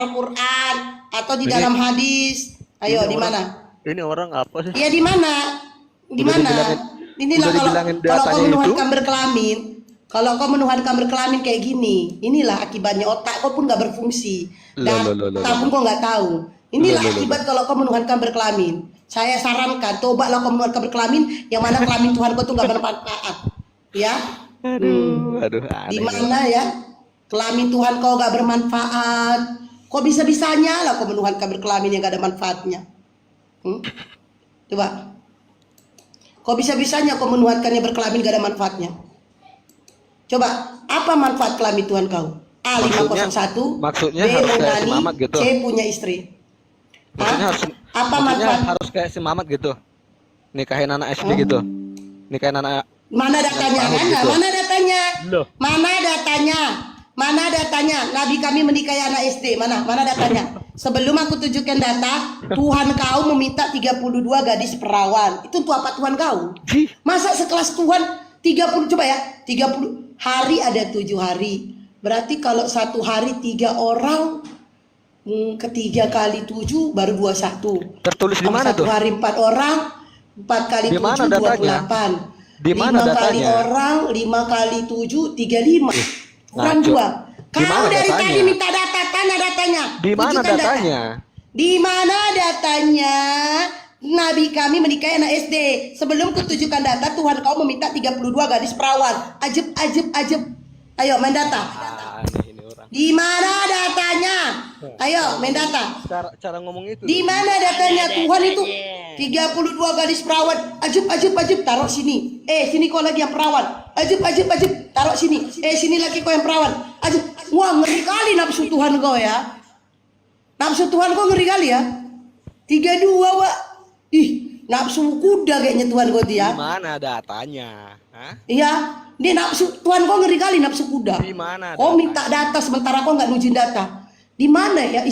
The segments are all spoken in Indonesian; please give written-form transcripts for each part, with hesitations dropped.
Al-Quran atau di dalam hadis? Ayo, di mana? Ini orang apa sih? Ya di mana? Di Udah mana? dibilangin, Inilah udah kalau dibilangin kalau kau datanya itu. menuhankan berkelamin, kalau kau menuhankan berkelamin kayak gini, inilah akibatnya, otak kau pun nggak berfungsi, Loh, loh, loh, data pun loh. kau nggak tahu. Loh, Inilah loh, loh, akibat loh. kalau kau menuhankan berkelamin. Saya sarankan, cobalah kau menuhankan berkelamin, yang mana kelamin Tuhan kau tuh nggak bermanfaat, ya. Aduh, Di aneh ini mana orang. ya? Kelamin Tuhan kau gak bermanfaat. Kok bisa-bisanya lah kau menuhankan berkelamin yang gak ada manfaatnya? Coba. Kok bisa-bisanya kau menuhankannya berkelamin gak ada manfaatnya? Coba, apa manfaat kelamin Tuhan kau? A. Maksudnya, 501, maksudnya B. harus kayak si Mengani, Mamat gitu. C. Punya istri. Maksudnya Hah? harus, Apa maksudnya manfaat? harus kayak si Mamat gitu. Nikahin anak SD Hah? gitu. Nikahin anak Mana yang datanya? setahun Mana? gitu. Mana datanya? Loh. Mana datanya? Mana datanya? Nabi kami menikahi anak SD. Mana? Mana datanya? Sebelum aku tunjukkan data, Tuhan kau meminta 32 gadis perawan. Itu untuk apa Tuhan kau? Masa sekelas Tuhan 30, coba ya, 30 hari ada 7 hari. Berarti kalau satu hari 3 orang, ketiga kali 7 baru 21. Tertulis di mana Satu tuh? hari 4 orang, 4 kali Di mana 7 datanya? 28. Di mana 5 kali datanya? orang, 5 kali 7 35. Kurang Ngaco. 2. Di Kau mana dari datanya? tadi minta data, tanya datanya. Di mana Tunjukkan data. datanya? Di mana datanya? Nabi kami menikahi anak SD. Sebelum kutunjukkan data, Tuhan kau meminta 32 gadis perawan. Ajib, ajib, ajib. Ayo main data. Aneh ini orang. Di mana datanya? Ayo main data. Cara ngomong itu. Di mana datanya? Tuhan itu 32 gadis perawan. Ajib, ajib, ajib. Taruh sini. Sini kau lagi yang perawan. Ajib, ajib, ajib. Taruh sini. Sini lagi kau yang perawan. Ajib. Wah, ngeri kali nafsu Tuhan kau ya. Nafsu Tuhan kau ngeri kali ya. 32, Wak. Ih, nafsu kuda kayaknya Tuhan kau dia. Di mana datanya? Hah? Iya, dia nafsu Tuhan kau ngeri kali nafsu kuda. Di mana Kau datanya? minta data sementara kau nggak nujin data. Di mana ya?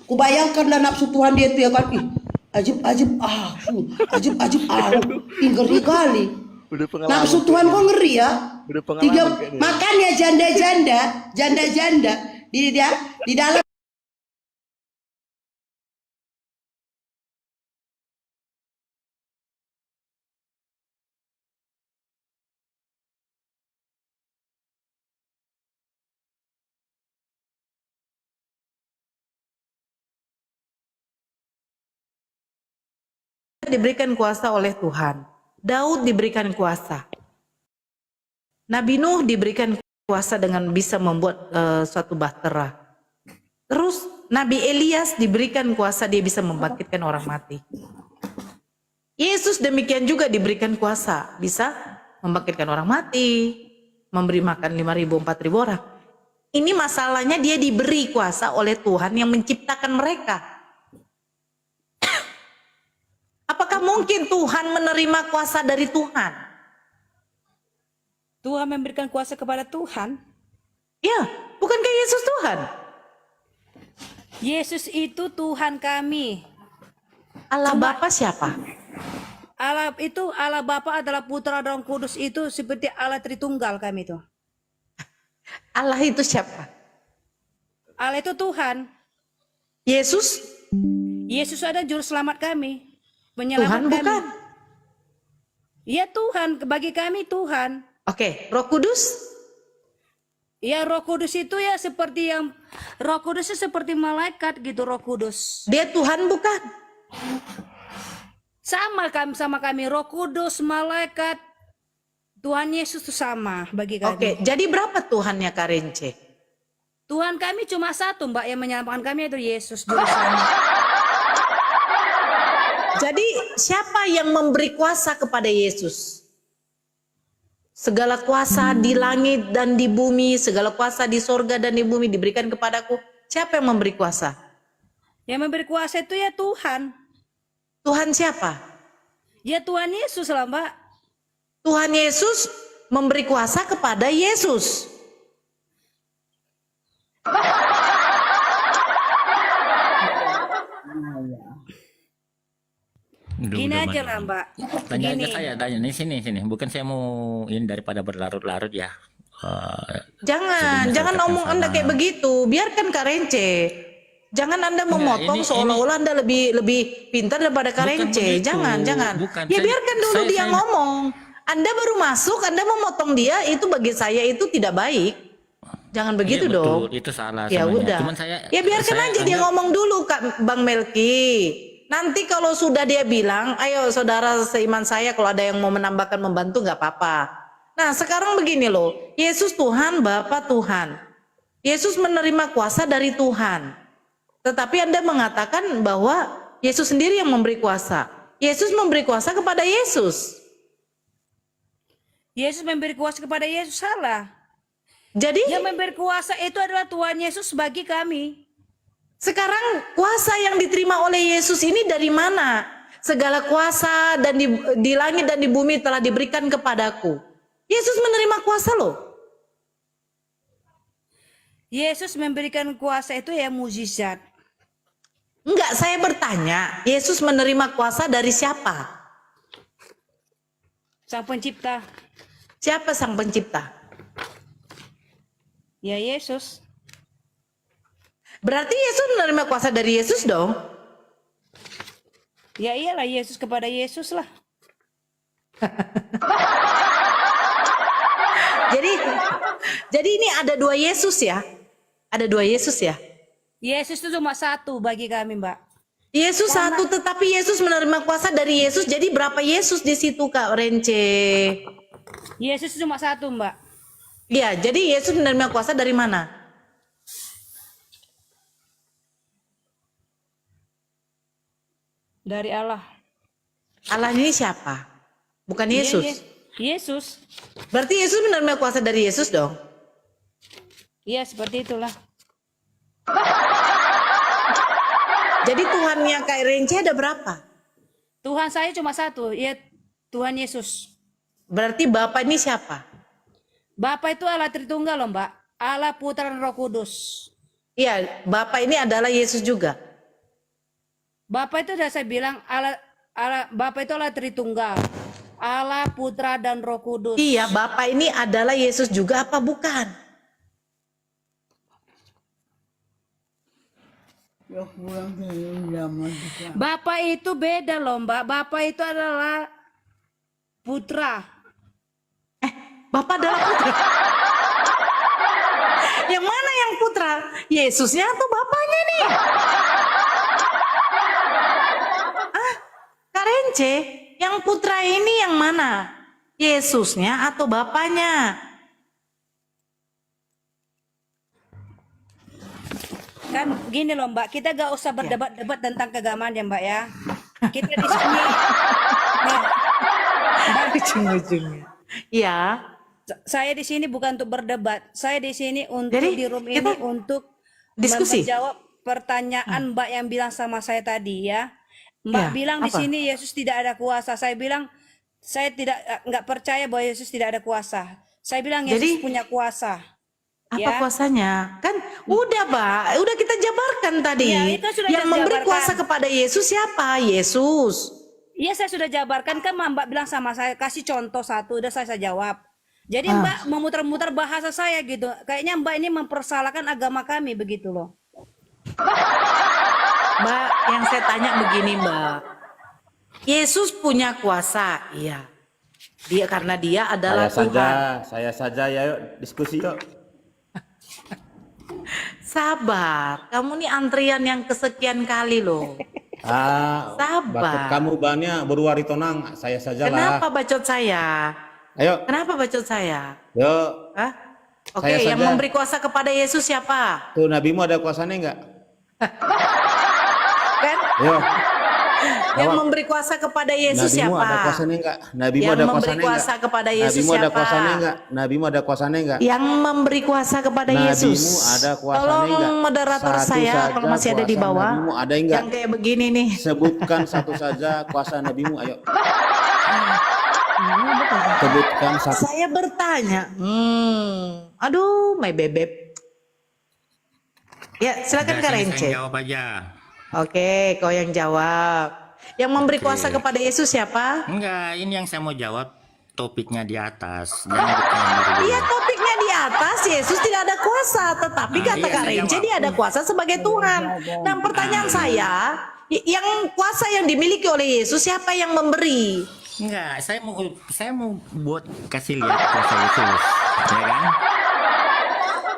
Kubayangkan lah nafsu Tuhan dia itu ya kan. Ih, ajib, ajib, ajib, ajib, ih, ngeri kali. Udah pengalaman. Nafsu Tuhan kok ngeri ya. Udah pengalaman kayaknya. Makanya janda-janda di dalam diberikan kuasa oleh Tuhan. Daud diberikan kuasa. Nabi Nuh diberikan kuasa dengan bisa membuat suatu bahtera. Terus Nabi Elias diberikan kuasa, dia bisa membangkitkan orang mati. Yesus demikian juga diberikan kuasa, bisa membangkitkan orang mati, memberi makan 5.000, 4.000 orang. Ini masalahnya dia diberi kuasa oleh Tuhan yang menciptakan mereka. Apakah mungkin Tuhan menerima kuasa dari Tuhan? Tuhan memberikan kuasa kepada Tuhan. Ya, bukankah Yesus Tuhan? Yesus itu Tuhan kami. Allah Bapa siapa? Allah Bapa adalah Putra dan Roh Kudus, itu seperti Allah Tritunggal kami itu. Allah itu siapa? Allah itu Tuhan. Yesus? Yesus ada juru selamat kami. Tuhan Penyelamat kami. bukan? Ya Tuhan, bagi kami Tuhan. Oke, Roh Kudus? Ya Roh Kudus itu ya seperti yang Roh Kudus itu seperti malaikat gitu, Roh Kudus. Dia Tuhan bukan? Sama kami Roh Kudus, malaikat, Tuhan Yesus itu sama bagi kami. Oke, jadi berapa Tuhannya Karence? Tuhan kami cuma satu, Mbak, yang menyelamatkan kami itu Yesus juru selamat. Jadi siapa yang memberi kuasa kepada Yesus? Segala kuasa di langit dan di bumi, segala kuasa di sorga dan di bumi diberikan kepadaku. Siapa yang memberi kuasa? Yang memberi kuasa itu ya Tuhan. Tuhan siapa? Ya Tuhan Yesus lah, Mbak. Tuhan Yesus memberi kuasa kepada Yesus. Gini aja lah, Mbak. Tanya Gini. aja saya, tanya nih sini. Bukan saya mau ini daripada berlarut-larut ya. Jangan Sebelum ngomong masyarakat Anda yang kayak sama. begitu. Biarkan Karence. Jangan Anda Enggak, memotong ini- seolah-olah Anda lebih pintar daripada Karence. begitu. Jangan. Bukan, Ya saya- biarkan dulu dia saya- ngomong. Anda baru masuk, Anda memotong dia, itu bagi saya itu tidak baik. Jangan begitu Iya, dong. betul. Itu salah Ya sebenarnya. udah. Cuman Ya biarkan saya aja dia anggap- ngomong dulu Kak Bang Melki. Nanti kalau sudah dia bilang, ayo saudara seiman saya kalau ada yang mau menambahkan membantu nggak apa-apa. Nah sekarang begini loh, Yesus Tuhan, Bapa Tuhan. Yesus menerima kuasa dari Tuhan. Tetapi Anda mengatakan bahwa Yesus sendiri yang memberi kuasa. Yesus memberi kuasa kepada Yesus. Yesus memberi kuasa kepada Yesus, salah. Jadi Yang memberi kuasa itu adalah Tuhan Yesus bagi kami. sekarang kuasa yang diterima oleh Yesus ini dari mana? Segala kuasa dan di langit dan di bumi telah diberikan kepadaku. Yesus menerima kuasa loh. Yesus memberikan kuasa itu ya mukjizat. Enggak, saya bertanya, Yesus menerima kuasa dari siapa? Sang pencipta, Siapa sang pencipta? ya Yesus. Berarti Yesus menerima kuasa dari Yesus dong. Ya iyalah Yesus kepada Yesus lah. Jadi ini ada dua Yesus ya? Ada dua Yesus ya? Yesus itu cuma satu bagi kami, Mbak. Yesus satu, tetapi Yesus menerima kuasa dari Yesus. Jadi berapa Yesus di situ Kak Rence? Yesus itu cuma satu, Mbak. Iya, jadi Yesus menerima kuasa dari mana? Dari Allah. Allah ini siapa? Bukan Iya, Yesus. Yesus. Berarti Yesus menerima kuasa dari Yesus dong. Iya, seperti itulah. Jadi Tuhannya Kak Rence ada berapa? Tuhan saya cuma satu, ya Tuhan Yesus. Berarti Bapak ini siapa? Bapa itu Allah Tritunggal loh, Mbak. Allah Putra dan Roh Kudus. Iya, Bapak ini adalah Yesus juga. Bapa itu sudah saya bilang Bapa itu Allah Tritunggal. Allah Putra dan Roh Kudus. Iya, Bapak ini adalah Yesus juga apa bukan? Bapa itu beda loh, Mbak. Bapa itu adalah Putra. Bapak adalah putra. Yang mana yang putra? Yesusnya atau bapaknya nih? Kak Rence, yang putra ini yang mana? Yesusnya atau bapaknya? Kan gini loh, Mbak. Kita gak usah berdebat-debat tentang keagamaan ya, Mbak ya. Kita di sini. Nah, Ujung-ujungnya. Iya. saya di sini bukan untuk berdebat. Saya di sini untuk Jadi, di room kita ini untuk diskusi. menjawab pertanyaan Mbak yang bilang sama saya tadi ya. Mbak Ya, bilang di apa? sini Yesus tidak ada kuasa. Saya bilang saya nggak percaya bahwa Yesus tidak ada kuasa. Saya bilang Yesus Jadi- punya kuasa. Apa Ya. kuasanya? Kan udah, Mbak. Udah kita jabarkan tadi. Ya, itu sudah Yang kita memberi jabarkan. kuasa kepada Yesus siapa? Yesus. Iya saya sudah jabarkan kan Mbak bilang sama saya kasih contoh satu udah saya jawab. Jadi Mbak memutar-mutar bahasa saya gitu. Kayaknya Mbak ini mempersalahkan agama kami begitu loh. Mbak, yang saya tanya begini, Mbak. Yesus punya kuasa, iya. Dia karena dia adalah Tuhan. Saya saja ya, yuk diskusi yuk. Sabar, kamu nih antrian yang kesekian kali loh. Sabar. Bacot kamu bannya berwari tonang, saya saja lah. Kenapa bacot saya? Ayo, Kenapa bacot saya? yuk. Hah? Oke, Saya yang saja. memberi kuasa kepada Yesus siapa? Tuh nabimu ada kuasanya enggak? Kan? Yuk. Yang Jawab. memberi kuasa kepada Yesus Nabimu siapa? ada kuasanya enggak? Nabimu Yang ada memberi kuasanya kuasa enggak? kepada Yesus Nabimu ada siapa? kuasanya enggak? Nabimu ada kuasanya enggak? Yang memberi kuasa kepada Nabimu Yesus. ada kuasanya Tolong enggak? moderator Satu saya saja kalau masih ada di kuasa bawah. nabimu ada enggak? Yang kayak begini nih. Sebutkan satu saja kuasa nabimu, ayo. Sebutkan satu. Saya bertanya. Aduh, my bebek. Ya, silakan Kak Udah, sini Rence. saya jawab aja. Oke, kau yang jawab. Yang memberi kuasa kepada Yesus siapa? Enggak, ini yang saya mau jawab topiknya di atas. Jangan bertanya baru dulu. Iya, topiknya di atas Yesus tidak ada kuasa, tetapi kata iya, Kak saya Rence jawab. dia ada kuasa sebagai Tuhan. Nah, pertanyaan saya, yang kuasa yang dimiliki oleh Yesus siapa yang memberi? Enggak, saya mau buat kasih lihat kuasa Yesus, ya kan?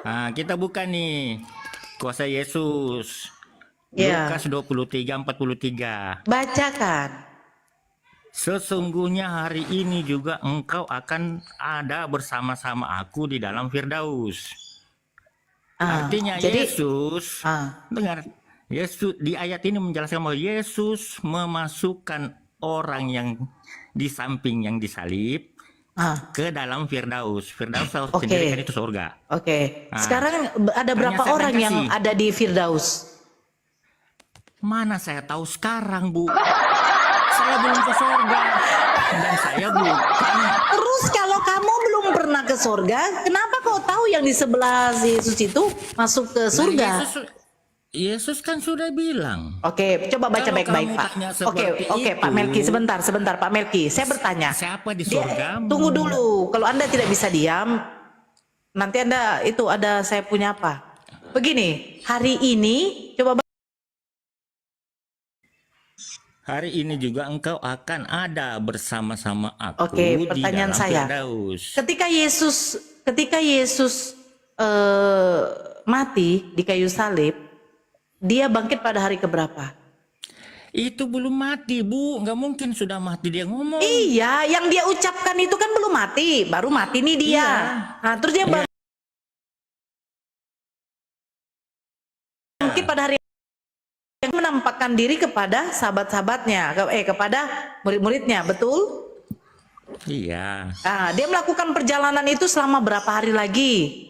Nah, kita buka nih kuasa Yesus. Ya. Lukas 23:43. Bacakan. Sesungguhnya hari ini juga engkau akan ada bersama-sama aku di dalam Firdaus. Artinya jadi, Yesus, dengar, Yesus di ayat ini menjelaskan bahwa Yesus memasukkan orang yang di samping yang disalib ke dalam Firdaus. Firdaus Oke. sendiri kan itu surga. Oke. Nah, Sekarang ada berapa saya orang yang kasih. ada di Firdaus? Mana saya tahu sekarang, Bu? Saya belum ke surga dan saya bukan. Terus kalau kamu belum pernah ke surga, kenapa kau tahu yang di sebelah Yesus itu masuk ke surga? Nah, Yesus kan sudah bilang. Oke, coba baca Kalau baik-baik kamu Pak. tanya Oke, seperti oke itu, Pak Melki, sebentar Pak Melki. Saya bertanya. Siapa di Dia- surga? Tunggu dulu. Kalau Anda tidak bisa diam, nanti Anda itu ada saya punya apa? Begini, hari ini coba Hari ini juga engkau akan ada bersama-sama aku Oke, di pertanyaan dalam saya. Firdaus. Ketika Yesus mati di kayu salib, dia bangkit pada hari keberapa? Itu belum mati, Bu. Nggak mungkin sudah mati dia ngomong. Iya, yang dia ucapkan itu kan belum mati, baru mati nih dia. Iya. Nah, terus dia bangkit pada hari yang menampakkan diri kepada sahabat-sahabatnya, kepada murid-muridnya, betul? Iya. Nah, dia melakukan perjalanan itu selama berapa hari lagi?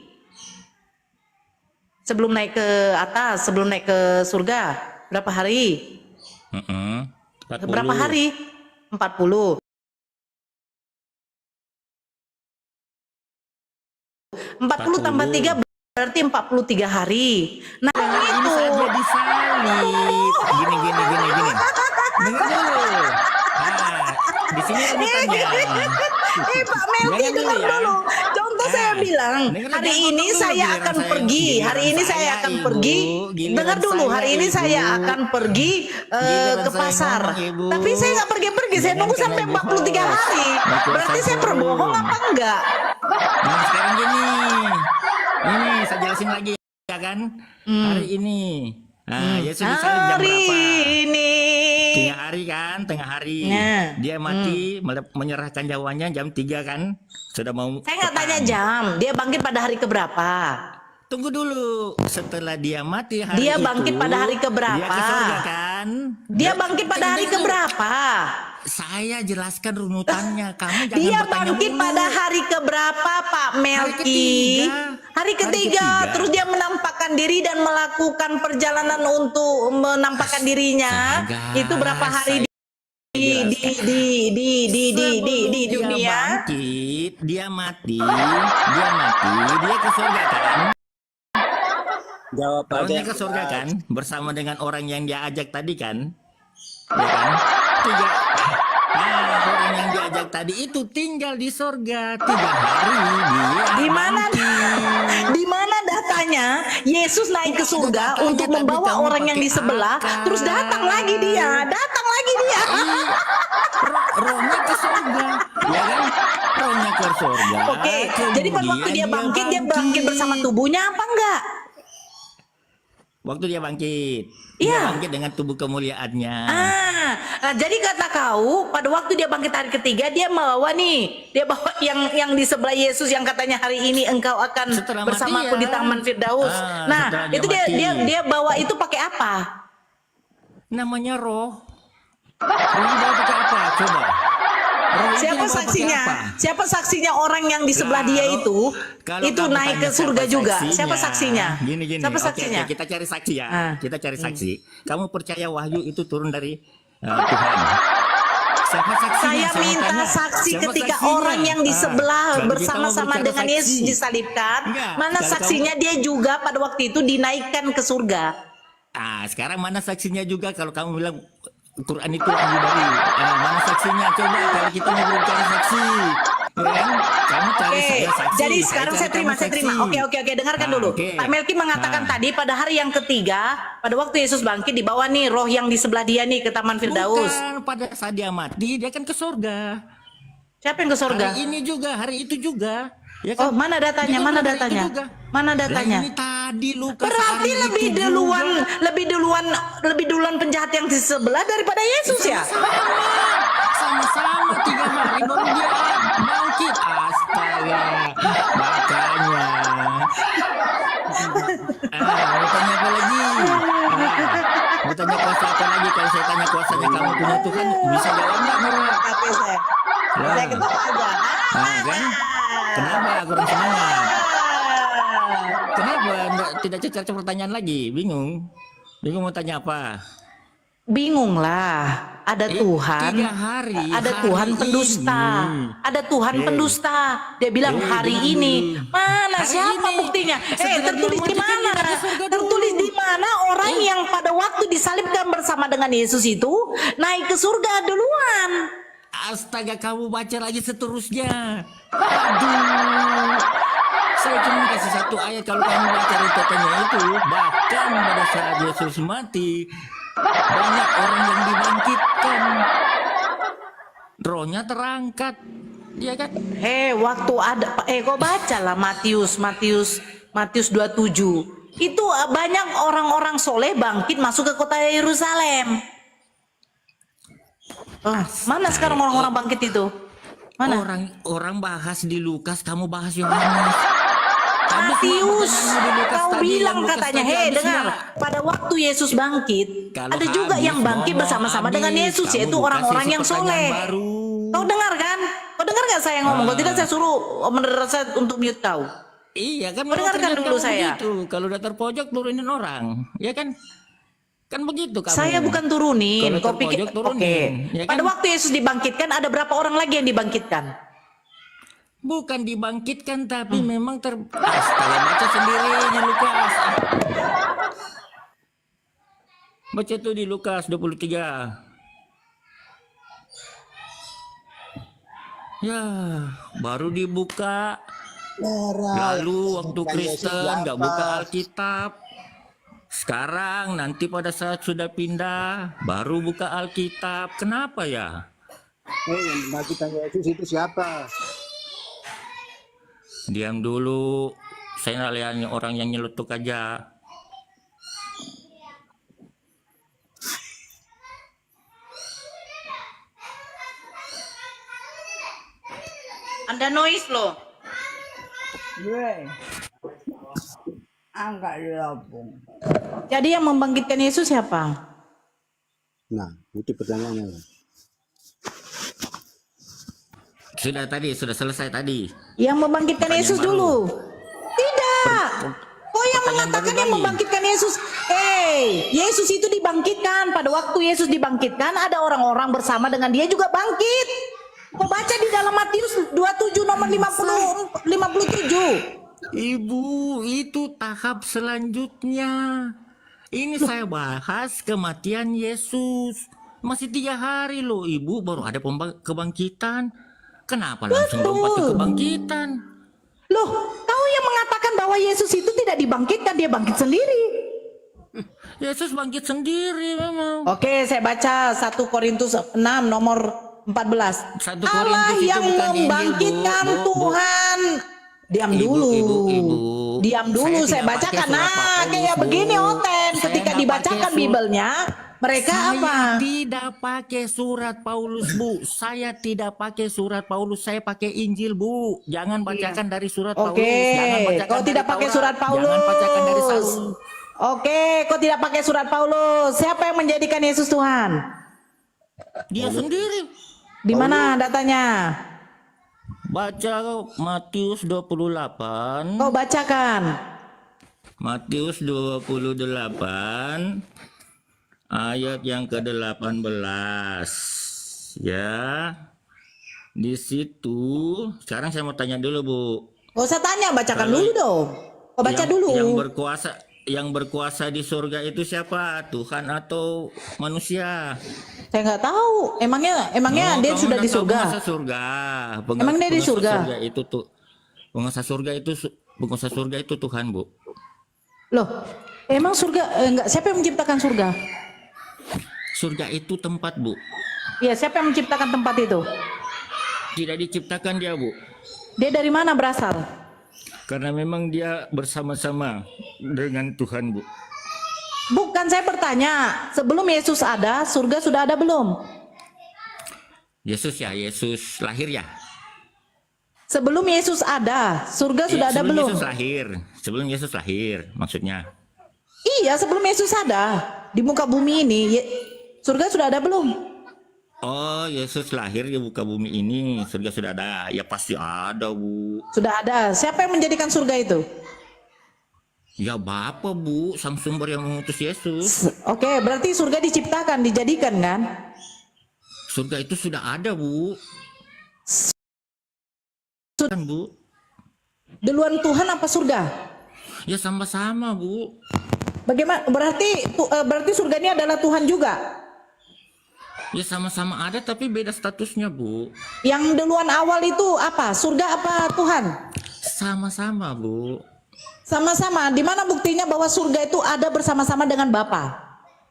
Sebelum naik ke atas, sebelum naik ke surga, berapa hari? 40. Berapa hari? 40. 40 tambah 3 berarti 43 hari. Nah, Ini itu. saja disalib. Gini. Dengar dulu. Di sini runutannya. Pak Melki Dengar dengar ya. dulu. Contoh saya bilang, dengar hari dulu, ini dulu, saya giliran akan saya- pergi. giliran Hari ini saya saya, akan Ibu. pergi. Giliran Dengar dulu, saya, hari ini Ibu. saya akan pergi Giliran ke saya pasar. ngomong, Ibu. Tapi saya nggak pergi-pergi, saya Jangan nunggu kena sampai Ibu 43 host. hari. Nanti Berarti saya saya turun. berbohong apa enggak? Nah, sekarang gini. Ini saya jelasin lagi ya kan. Hari ini. Nah, Yesus disalib jam Hari berapa? ini. Tengah hari. Nah. Dia mati menyerahkan nyawanya jam 3 kan? Sudah mau Saya nggak petang. tanya jam, dia bangkit pada hari keberapa? Tunggu dulu. Setelah dia mati hari Dia itu, bangkit pada hari keberapa? Dia ke surga kan? Dia bangkit pada hari Dengar. keberapa? Saya jelaskan runutannya. Kamu jangan Dia bertanya bangkit mulu. pada hari keberapa, Pak Melki? ketiga. Hari Hari ketiga. ketiga. Terus dia menampakkan diri dan melakukan perjalanan untuk menampakkan dirinya. Astaga, Itu berapa hari di Sebelum dunia? Dia bangkit, dia mati, dia ke surga kan? Jawab Orangnya aja. ke surga kan? Bersama dengan orang yang dia ajak tadi kan? Ya kan? Tiga. Nah, orang yang diajak tadi itu tinggal di surga 3 hari dia Di mana? bangkit. Di mana datanya Yesus naik ke surga datanya, untuk tapi membawa kamu orang yang di pakai sebelah, akal. terus datang lagi dia. Rohnya ke surga, ya kan? Rohnya ke surga. Oke, jadi pada waktu dia bangkit bersama tubuhnya apa enggak? Waktu dia bangkit, Iya. dia bangkit dengan tubuh kemuliaannya. Nah, jadi kata kau pada waktu dia bangkit hari ketiga dia bawa yang di sebelah Yesus yang katanya hari ini engkau akan Setelah bersama mati, aku ya. di Taman Firdaus. Nah, setelah dia itu mati. dia bawa itu pakai apa? Namanya roh. Roh dibawa pakai apa? Coba. Roh itu Siapa dibawa pakai saksinya? apa? Siapa saksinya orang yang di sebelah dia itu? Kalau Itu kamu naik tanya ke surga siapa juga. Siapa saksinya? Gini. Siapa Oke, saksinya? kita cari saksi ya. Ah. Kita cari saksi. Kamu percaya wahyu itu turun dari Tuhan? Siapa saksinya? Saya mau minta tanya. saksi Siapa ketika saksinya? orang yang di sebelah kalau kita bersama-sama mau dengan bicara Yesus saksi. disalibkan. Enggak, Mana kalau saksinya dia juga pada waktu itu dinaikkan ke surga? Sekarang mana saksinya juga kalau kamu bilang Quran itu wahyu dari mana saksinya? Coba kalau kita mau bicara saksi. Ya kan? Kamu cari Oke, saya saksi. jadi sekarang cari saya terima, kamu saya terima. saksi. Oke, dengarkan Ah, dulu. oke. Pak Melki mengatakan Ah. tadi pada hari yang ketiga, pada waktu Yesus bangkit dibawa nih roh yang di sebelah dia nih ke Taman Firdaus. Bukan, pada saat dia mati dia kan ke surga. Siapa yang ke surga? Hari ini juga, hari itu juga. Ya Oh, kan? mana datanya? Dia kan Mana hari itu datanya? juga. Mana Lah, datanya? ini tadi Lukas. Berarti hari lebih itu duluan, juga. lebih duluan penjahat yang di sebelah daripada Yesus ya? Sama-sama 3 hari baru dia bangkit. Astaga. Makanya. Mau tanya apa lagi? Mau tanya kuasa apa lagi? Kalau saya tanya kuasanya kamu punya Tuhan, bisa jawab nggak, Nora? Oke, saya. Lah. Saya ketawa aja. Kan? Kenapa kurang semangat? Kenapa tidak cecer pertanyaan lagi? Bingung? Bingung mau tanya apa? Bingung lah. Ada Tuhan. 3 hari. Ada hari Tuhan pendusta. ini. Ada Tuhan pendusta. Dia bilang hari dengar ini. dulu. Mana Hari siapa ini. buktinya? Segera Tertulis di dia mati, mana? kan dia ke surga dulu. Tertulis di mana orang yang pada waktu disalibkan bersama dengan Yesus itu naik ke surga duluan. Astaga, kamu baca lagi seterusnya. Aduh. Saya cuma kasih satu ayat kalau kamu baca rentetannya itu. Bahkan pada saat Yesus mati, banyak orang yang dibangkitkan. Rohnya terangkat. Iya kan? Waktu ada kau baca lah Matius 27. Itu banyak orang-orang soleh bangkit masuk ke kota Yerusalem. Mana sekarang orang-orang bangkit itu? Mana? Orang bahas di Lukas, kamu bahas Yohanes. Matius, kau tadi, bilang yang Lukas katanya, tadi habis dengar, nggak? pada waktu Yesus bangkit, Kalau ada juga habis yang bangkit ngomong, bersama-sama dengan habis. Yesus, Kamu yaitu buka orang-orang sesi yang pertanyaan soleh. baru. Kau dengar kan? Kau dengar gak saya ngomong? Kalau tidak saya suruh saya untuk mute kau. Iya kan, Dengarkan kerjaan dulu kamu saya. begitu. Kalau udah terpojok turunin orang, ya kan? Kan begitu kamu. Saya bukan turunin. Kalau Kau pikir, terpojok turunin, oke. ya kan? Pada waktu Yesus dibangkitkan, ada berapa orang lagi yang dibangkitkan? Bukan dibangkitkan, tapi memang astaga, baca sendirinya Lukas. Baca tuh di Lukas 23. Ya, baru dibuka. Lalu waktu Kristen nggak buka Alkitab. Sekarang nanti pada saat sudah pindah, baru buka Alkitab. Kenapa ya? Yang dibangkitkan Yesus itu siapa? Diam dulu. Saya lihat orang yang nyelutuk aja. Anda noise loh. Enggak diopong. Jadi yang membangkitkan Yesus siapa? Nah, itu pertanyaannya. Sudah selesai tadi. Yang membangkitkan Pertanyaan Yesus baru. dulu. Tidak. Kau yang Pertanyaan mengatakan baru yang lagi. membangkitkan Yesus. Yesus itu dibangkitkan. Pada waktu Yesus dibangkitkan, ada orang-orang bersama dengan dia juga bangkit. Kau baca di dalam Matius 27 nomor 57. Ibu, itu tahap selanjutnya. Ini saya bahas kematian Yesus. Masih 3 hari loh, Ibu, baru ada kebangkitan. Kenapa langsung lompat ke kebangkitan? Loh, kau yang mengatakan bahwa Yesus itu tidak dibangkitkan, dia bangkit sendiri. Yesus bangkit sendiri memang. Oke, saya baca 1 Korintus 6 nomor 14. 1 Allah Korintus itu yang bukan Injil, membangkitkan Bu. Tuhan. Diam Ibu, dulu. Ibu. Diam dulu, saya tidak bacakan. pakai surat Pak Nah, Paulus, kayak Bu. begini Oten. Saya Ketika nggak dibacakan pakai Bibelnya, mereka apa? Saya tidak pakai surat Paulus, Bu. Saya tidak pakai surat Paulus. Saya pakai Injil, Bu. Jangan bacakan dari surat Paulus. Oke, Jangan bacakan kau dari tidak pakai Taurat. surat Paulus. Jangan bacakan dari Saul. Oke, kau tidak pakai surat Paulus. Siapa yang menjadikan Yesus Tuhan? Dia sendiri. Di mana datanya? Baca Matius 28. Kau bacakan. Matius 28 ayat yang ke-18. Ya. Di situ, sekarang saya mau tanya dulu, Bu. Gak usah tanya, bacakan Kalau dulu dong. Kau baca dulu. Yang berkuasa, yang berkuasa di surga itu siapa? Tuhan atau manusia? Saya nggak tahu. Emangnya Oh, dia kamu sudah nggak di tahu surga? penguasa surga. Emang dia di Penguasa surga? itu tuh. Penguasa surga itu Tuhan, Bu. Loh, emang surga enggak, siapa yang menciptakan surga? Surga itu tempat, Bu. Iya, siapa yang menciptakan tempat itu? Tidak diciptakan dia, Bu. Dia dari mana berasal? Karena memang dia bersama-sama dengan Tuhan, Bu. Bukan, saya bertanya, sebelum Yesus ada, surga sudah ada belum? Yesus lahir ya. Sebelum Yesus ada, surga sudah ada belum? Sebelum Yesus lahir, maksudnya. Iya, sebelum Yesus ada di muka bumi ini, surga sudah ada belum? Oh, Yesus lahir di muka bumi ini, surga sudah ada. Ya pasti ada, Bu. Sudah ada. Siapa yang menjadikan surga itu? Ya Bapa, Bu, sang sumber yang mengutus Yesus. Oke, berarti surga diciptakan, dijadikan kan? Surga itu sudah ada, Bu. Kan, Bu. Duluan Tuhan apa surga? Ya sama-sama, Bu. Bagaimana? Berarti surga ini adalah Tuhan juga. Ya sama-sama ada tapi beda statusnya, Bu. Yang duluan awal itu apa? Surga apa Tuhan? Sama-sama, Bu. Sama-sama. Di mana buktinya bahwa surga itu ada bersama-sama dengan Bapa?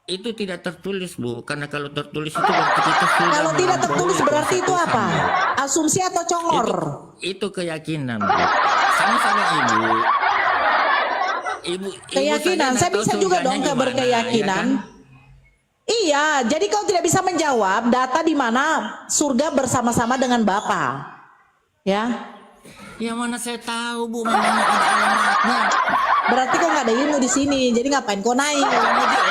Itu tidak tertulis, Bu. Karena kalau tertulis itu berarti kita sudah Kalau tidak melampaui tertulis berarti itu konsekuensi. apa? Asumsi atau congor? Itu keyakinan, Bu. Sama-sama Ibu. Keyakinan. saja Saya nggak bisa tahu juga surganya dong gimana, berkeyakinan. ya kan? Iya, jadi kau tidak bisa menjawab data di mana surga bersama-sama dengan Bapa. Ya. Ya mana saya tahu, Bu, memang ada alamatnya. Berarti kau nggak ada ilmu di sini. Jadi ngapain kau naik? Ibu tahu nggak?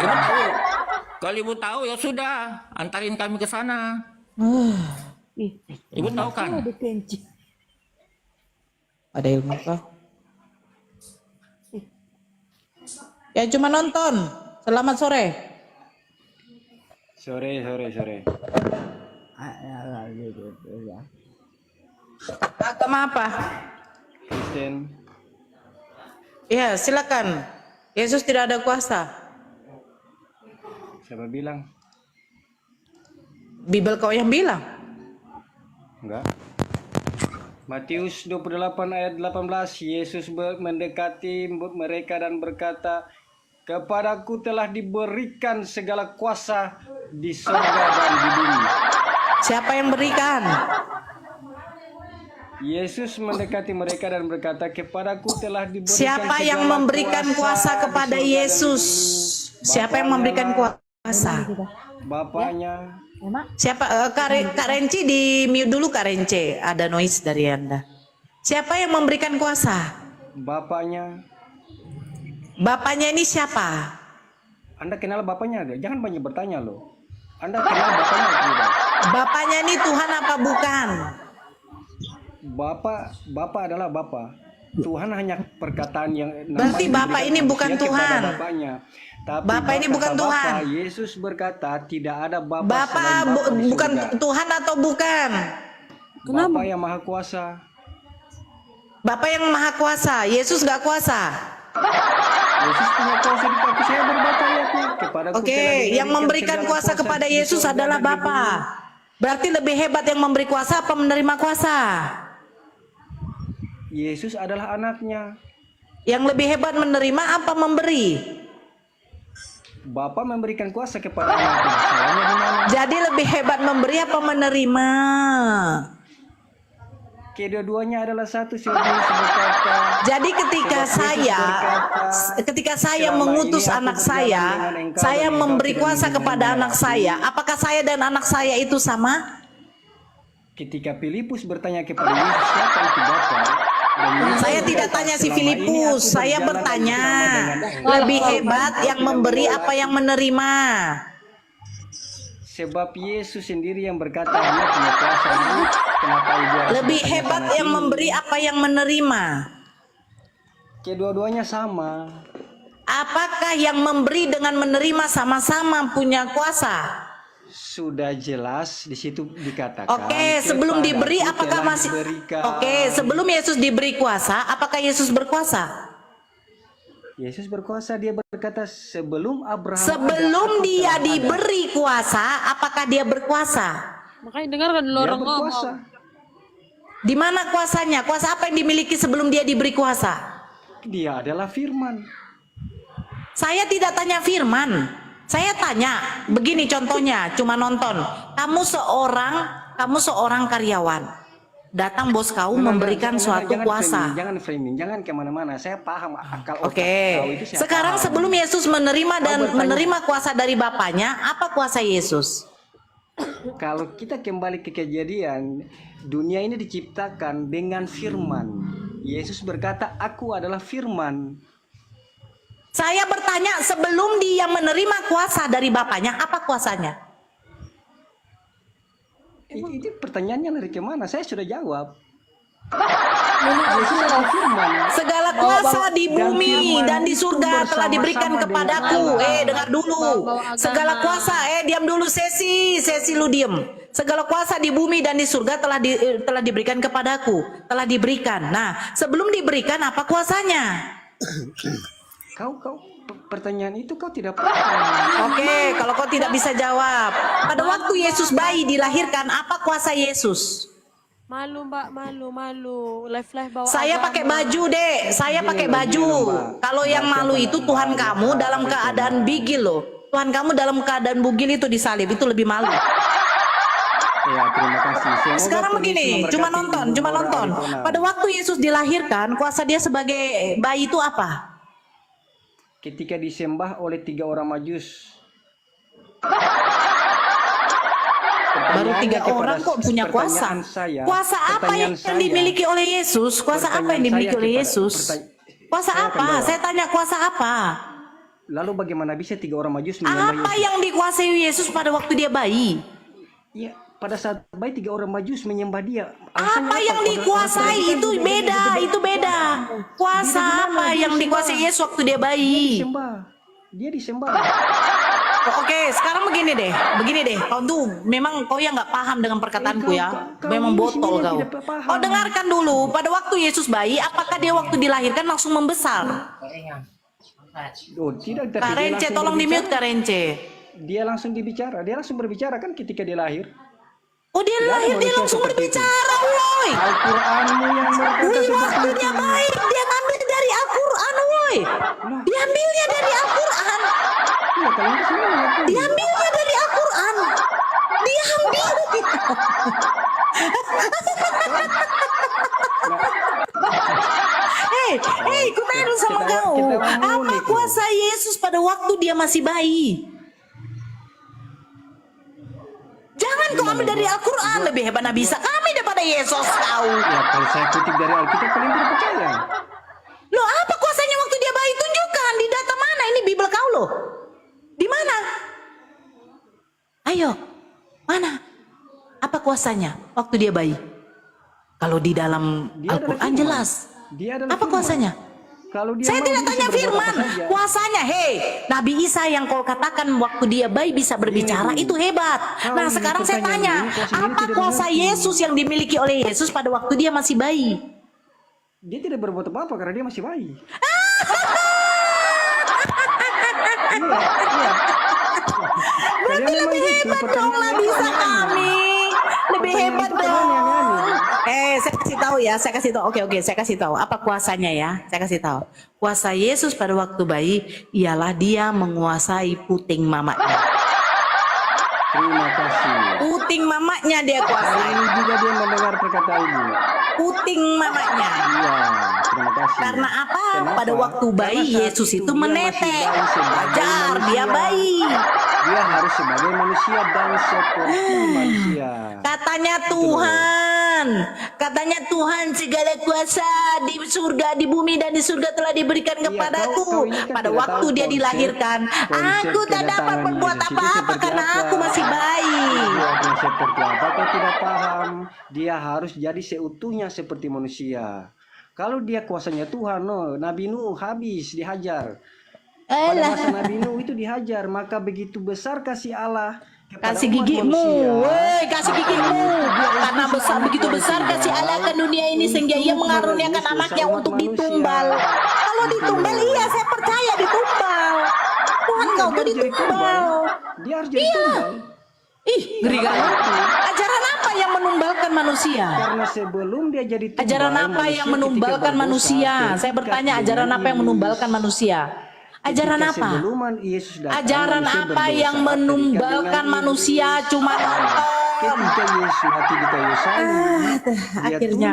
Ibu tahu. Kalau Ibu tahu ya sudah, antarin kami ke sana. Ibu tahu kan? Ada ilmu kau? Ya cuma nonton. Selamat sore. Sore. Agama apa? Kristen. Ya silakan. Yesus tidak ada kuasa. Siapa bilang? Bibel kau yang bilang. Enggak. Matius 28 ayat 18, Yesus mendekati mereka dan berkata, "Kepadaku telah diberikan segala kuasa di surga dan di bumi." Siapa yang berikan? Yesus mendekati mereka dan berkata, "Kepadaku telah diberikan Siapa yang segala memberikan kuasa di kepada surga dan di Yesus? bumi." Siapa yang memberikan kuasa? Bapaknya. Siapa? Kak Renci di mute dulu, Kak Renci. Ada noise dari Anda. Siapa yang memberikan kuasa? Bapaknya. Bapaknya ini siapa? Anda kenal bapaknya ada? Jangan banyak bertanya loh. Anda kenal bapaknya atau tidak? Bapaknya ini Tuhan apa bukan? Bapak adalah Bapak. Tuhan hanya perkataan yang Berarti namanya Bapak diberikan ini bukan manusia kepada Tuhan. Bapaknya. Tapi Bapak ini bukan kata Tuhan. Bapak, Yesus berkata tidak ada Bapak Bapak selain Bapa di bukan surga. Tuhan atau bukan? Bapak yang maha kuasa. Bapak yang maha kuasa, Yesus gak kuasa. Yesus punya kuasa di kaki saya berkata ya kepada Oke, yang memberikan kuasa kepada Yesus adalah Bapa. Berarti lebih hebat yang memberi kuasa apa menerima kuasa? Yesus adalah anaknya. Yang lebih hebat menerima apa memberi? Bapak memberikan kuasa kepada anaknya. Salahnya di mana? Jadi lebih hebat memberi apa menerima? Kedua-duanya adalah satu. Yesus berkata. Jadi ketika saya mengutus anak saya memberi kuasa kepada anak saya. Apakah saya dan anak saya itu sama? Ketika Filipus bertanya kepada Yesus siapa itu Bapa? Saya tidak tanya si Filipus, saya bertanya lebih hebat yang memberi apa yang menerima? Sebab Yesus sendiri yang berkata dia punya kuasa. Kenapa ibu harus Lebih bertanya hebat sana yang sini? memberi apa yang menerima? Kedua-duanya sama. Apakah yang memberi dengan menerima sama-sama punya kuasa? Sudah jelas di situ dikatakan. Oke, sebelum diberi kepadaku apakah telah masih diberikan. Oke, sebelum Yesus diberi kuasa, apakah Yesus berkuasa? Yesus berkuasa, dia berkata sebelum Abraham Sebelum ada, dia aku telah ada. diberi kuasa, apakah dia berkuasa? Makanya dengarkan dulu Dia orang ngomong. berkuasa. Di mana kuasanya? Kuasa apa yang dimiliki sebelum dia diberi kuasa? Dia adalah firman. Saya tidak tanya firman. Saya tanya, begini contohnya, cuma nonton. Kamu seorang karyawan. Datang bos kau memberikan suatu kuasa. Jangan framing, jangan kemana-mana. Saya paham akal otak Oke. kau itu. Saya Sekarang paham. sebelum Yesus menerima dan Kau bertanya. menerima kuasa dari Bapaknya, apa kuasa Yesus? Kalau kita kembali ke kejadian, dunia ini diciptakan dengan firman. Yesus berkata, aku adalah firman. Saya bertanya, sebelum dia menerima kuasa dari Bapaknya, apa kuasanya? Ini pertanyaannya dari kemana? Saya sudah jawab. Yesus adalah firman. Segala kuasa di bumi firman dan di itu surga telah bersama-sama diberikan dengan kepadaku. Allah. Dengar dulu. Segala kuasa, diam dulu Sesi lu diem. Segala kuasa di bumi dan di surga telah diberikan kepadaku, telah diberikan. Nah, sebelum diberikan apa kuasanya? Pertanyaan itu kau tidak paham. Oke, kalau kau tidak bisa jawab. Pada waktu Yesus bayi dilahirkan, apa kuasa Yesus? Malu mbak, malu. Live bawa Saya agama. pakai baju, Dek. Saya pakai baju. Kalau yang malu itu Tuhan kamu dalam keadaan bigil loh. Tuhan kamu dalam keadaan bugil itu disalib, itu lebih malu. Ya, terima kasih. Semoga Sekarang Tuhan Yesus begini, memberkati cuma ibu nonton. Arizona. Pada waktu Yesus dilahirkan, kuasa dia sebagai bayi itu apa? Ketika disembah oleh 3 orang majus. Baru 3 Pertanyaannya orang kepada- kok punya kuasa. pertanyaan saya- Kuasa apa pertanyaan yang saya- dimiliki oleh Yesus? Kuasa apa yang pertanyaan dimiliki saya oleh kepada- Yesus? Kuasa saya akan apa? jawab. Saya tanya kuasa apa? Lalu bagaimana bisa 3 orang majus menyembah Apa Yesus? yang dikuasai Yesus pada waktu dia bayi? Ya, pada saat bayi 3 orang majus menyembah dia. Apa yang dikuasai itu beda. Kuasa apa yang dikuasai Yesus waktu dia bayi? Dia disembah. Oke, sekarang begini deh. Kau tuh memang kau yang nggak paham dengan perkataanku ya. Kau Memang ini botol sendiri kau. tidak paham. Kau dengarkan dulu. Pada waktu Yesus bayi, apakah dia waktu dilahirkan langsung membesar? Oh, tidak. Tapi Kak dia Rence, langsung tolong di berbicara. mute Kak Rence. Dia langsung dibicara. Dia langsung berbicara kan ketika dia lahir. Oh dia Tidak ada lahir dia manusia langsung seperti itu. berbicara, woi. Al-Qur'anmu yang berkata Wih, seperti waktunya itu. baik. Dia ngambil dari Al-Quran, woi. Diambilnya dari Al-Quran. Iya, kalian kesini mengerti. Diambilnya dari Al-Quran. Diambil. Hei, ku tanya dulu sama Kita- kau. kita Apa unik. kuasa Yesus pada waktu dia masih bayi? Jangan kau ambil dari Al-Quran. Lebih hebat Nabi Isa kami daripada Yesus kau. Ya, kalau saya kutip dari Alkitab, kalian tidak percaya. Loh, apa kuasanya waktu dia bayi? Tunjukkan di data mana? Ini Bible kau loh. Di mana? Ayo, mana? Apa kuasanya waktu dia bayi? Kalau di dalam Dia adalah Al-Quran firman. jelas. Dia adalah Apa firman. kuasanya? Kalau dia Saya mau, tidak dia tanya bisa berbuat firman. apa saja. Kuasanya, hei, Nabi Isa yang kau katakan waktu dia bayi bisa berbicara itu hebat. Nah, ini sekarang saya pertanyaan tanya, ini, kau sendiri apa tidak kuasa mengerti. Yesus yang dimiliki oleh Yesus pada waktu dia masih bayi? Dia tidak berbuat apa-apa karena dia masih bayi. Iya. Berarti lebih hebat dong Nabi Isa kami. Lebih hebat dong. Saya kasih tahu ya, saya kasih tahu. Oke, saya kasih tahu. Apa kuasanya ya? Saya kasih tahu. Kuasa Yesus pada waktu bayi ialah dia menguasai puting mamaknya. Terima kasih. Puting mamaknya dia Hari kuasai. ini juga dia mendengar perkataan ibu. Puting mamaknya. Iya, terima kasih. Karena apa? Kenapa? Pada waktu bayi Karena saat Yesus itu dia masih menetek. bayi sebagai Wajar, dia manusia. bayi. Dia harus sebagai manusia dan seperti manusia. Katanya Tuhan segala kuasa di surga, di bumi dan di surga telah diberikan Iya, kepadaku. kau ini kan Pada tidak waktu tahu dia konsep- dilahirkan, konsep aku tak dapat kedatangan berbuat Yesus itu apa-apa seperti karena apa. aku masih bayi. Buatnya seperti apa kau tidak paham. Dia harus jadi seutuhnya seperti manusia. Kalau dia kuasanya Tuhan, Nabi Nuh habis dihajar. Pada masa Nabi Nuh itu dihajar, maka begitu besar kasih Allah kepada Kasih umat gigimu, manusia. woi, kasih gigimu. Karena besar begitu besar kasih Allah ke dunia ini sehingga Ia mengaruniakan anaknya untuk ditumbal. Kalau ditumbal, iya saya percaya ditumbal. Tuhan kau tuh ditumbal. Dia harus jadi tumbal. Ih, ngeri kali. Ajaran apa yang menumbalkan manusia? Karena sebelum dia jadi tumbal, Ajaran apa manusia yang ketika menumbalkan berdosa, manusia? Saya terikat bertanya, dengan ajaran apa yang Yesus. menumbalkan manusia? Ajaran Ketika apa? sebelum Yesus datang, Ajaran manusia apa berdosa, yang terikat menumbalkan dengan manusia? Cuma nonton. Ketika Yesus hati kita Yesus, Akhirnya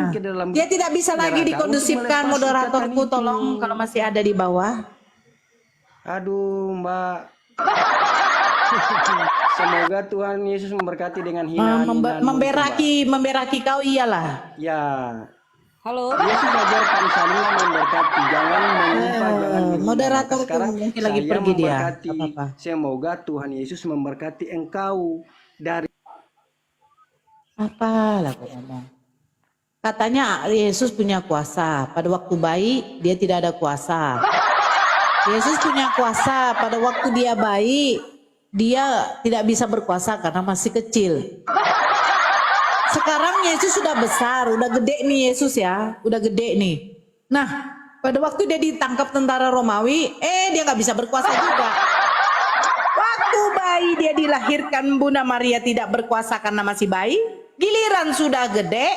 dia tidak bisa lagi dikondusifkan. Moderatorku tolong kalau masih ada di bawah. Aduh, Mbak. Semoga Tuhan Yesus memberkati dengan hinaan. Memberaki kau iyalah. Ya. Halo. Yesus ajarkan saling memberkati, jangan menyimpan, jangan menghina. Moderator Sekarang mungkin lagi saya pergi dia. memberkati. Apa-apa. Semoga Tuhan Yesus memberkati engkau dari Apa lah kau ngomong? Katanya Yesus punya kuasa. Pada waktu bayi dia tidak ada kuasa. Yesus punya kuasa. Pada waktu dia bayi dia tidak bisa berkuasa karena masih kecil. Sekarang Yesus sudah besar, udah gede nih Yesus ya, udah gede nih. Nah, pada waktu dia ditangkap tentara Romawi, dia nggak bisa berkuasa juga. Waktu bayi dia dilahirkan, Bunda Maria tidak berkuasa karena masih bayi. Giliran sudah gede,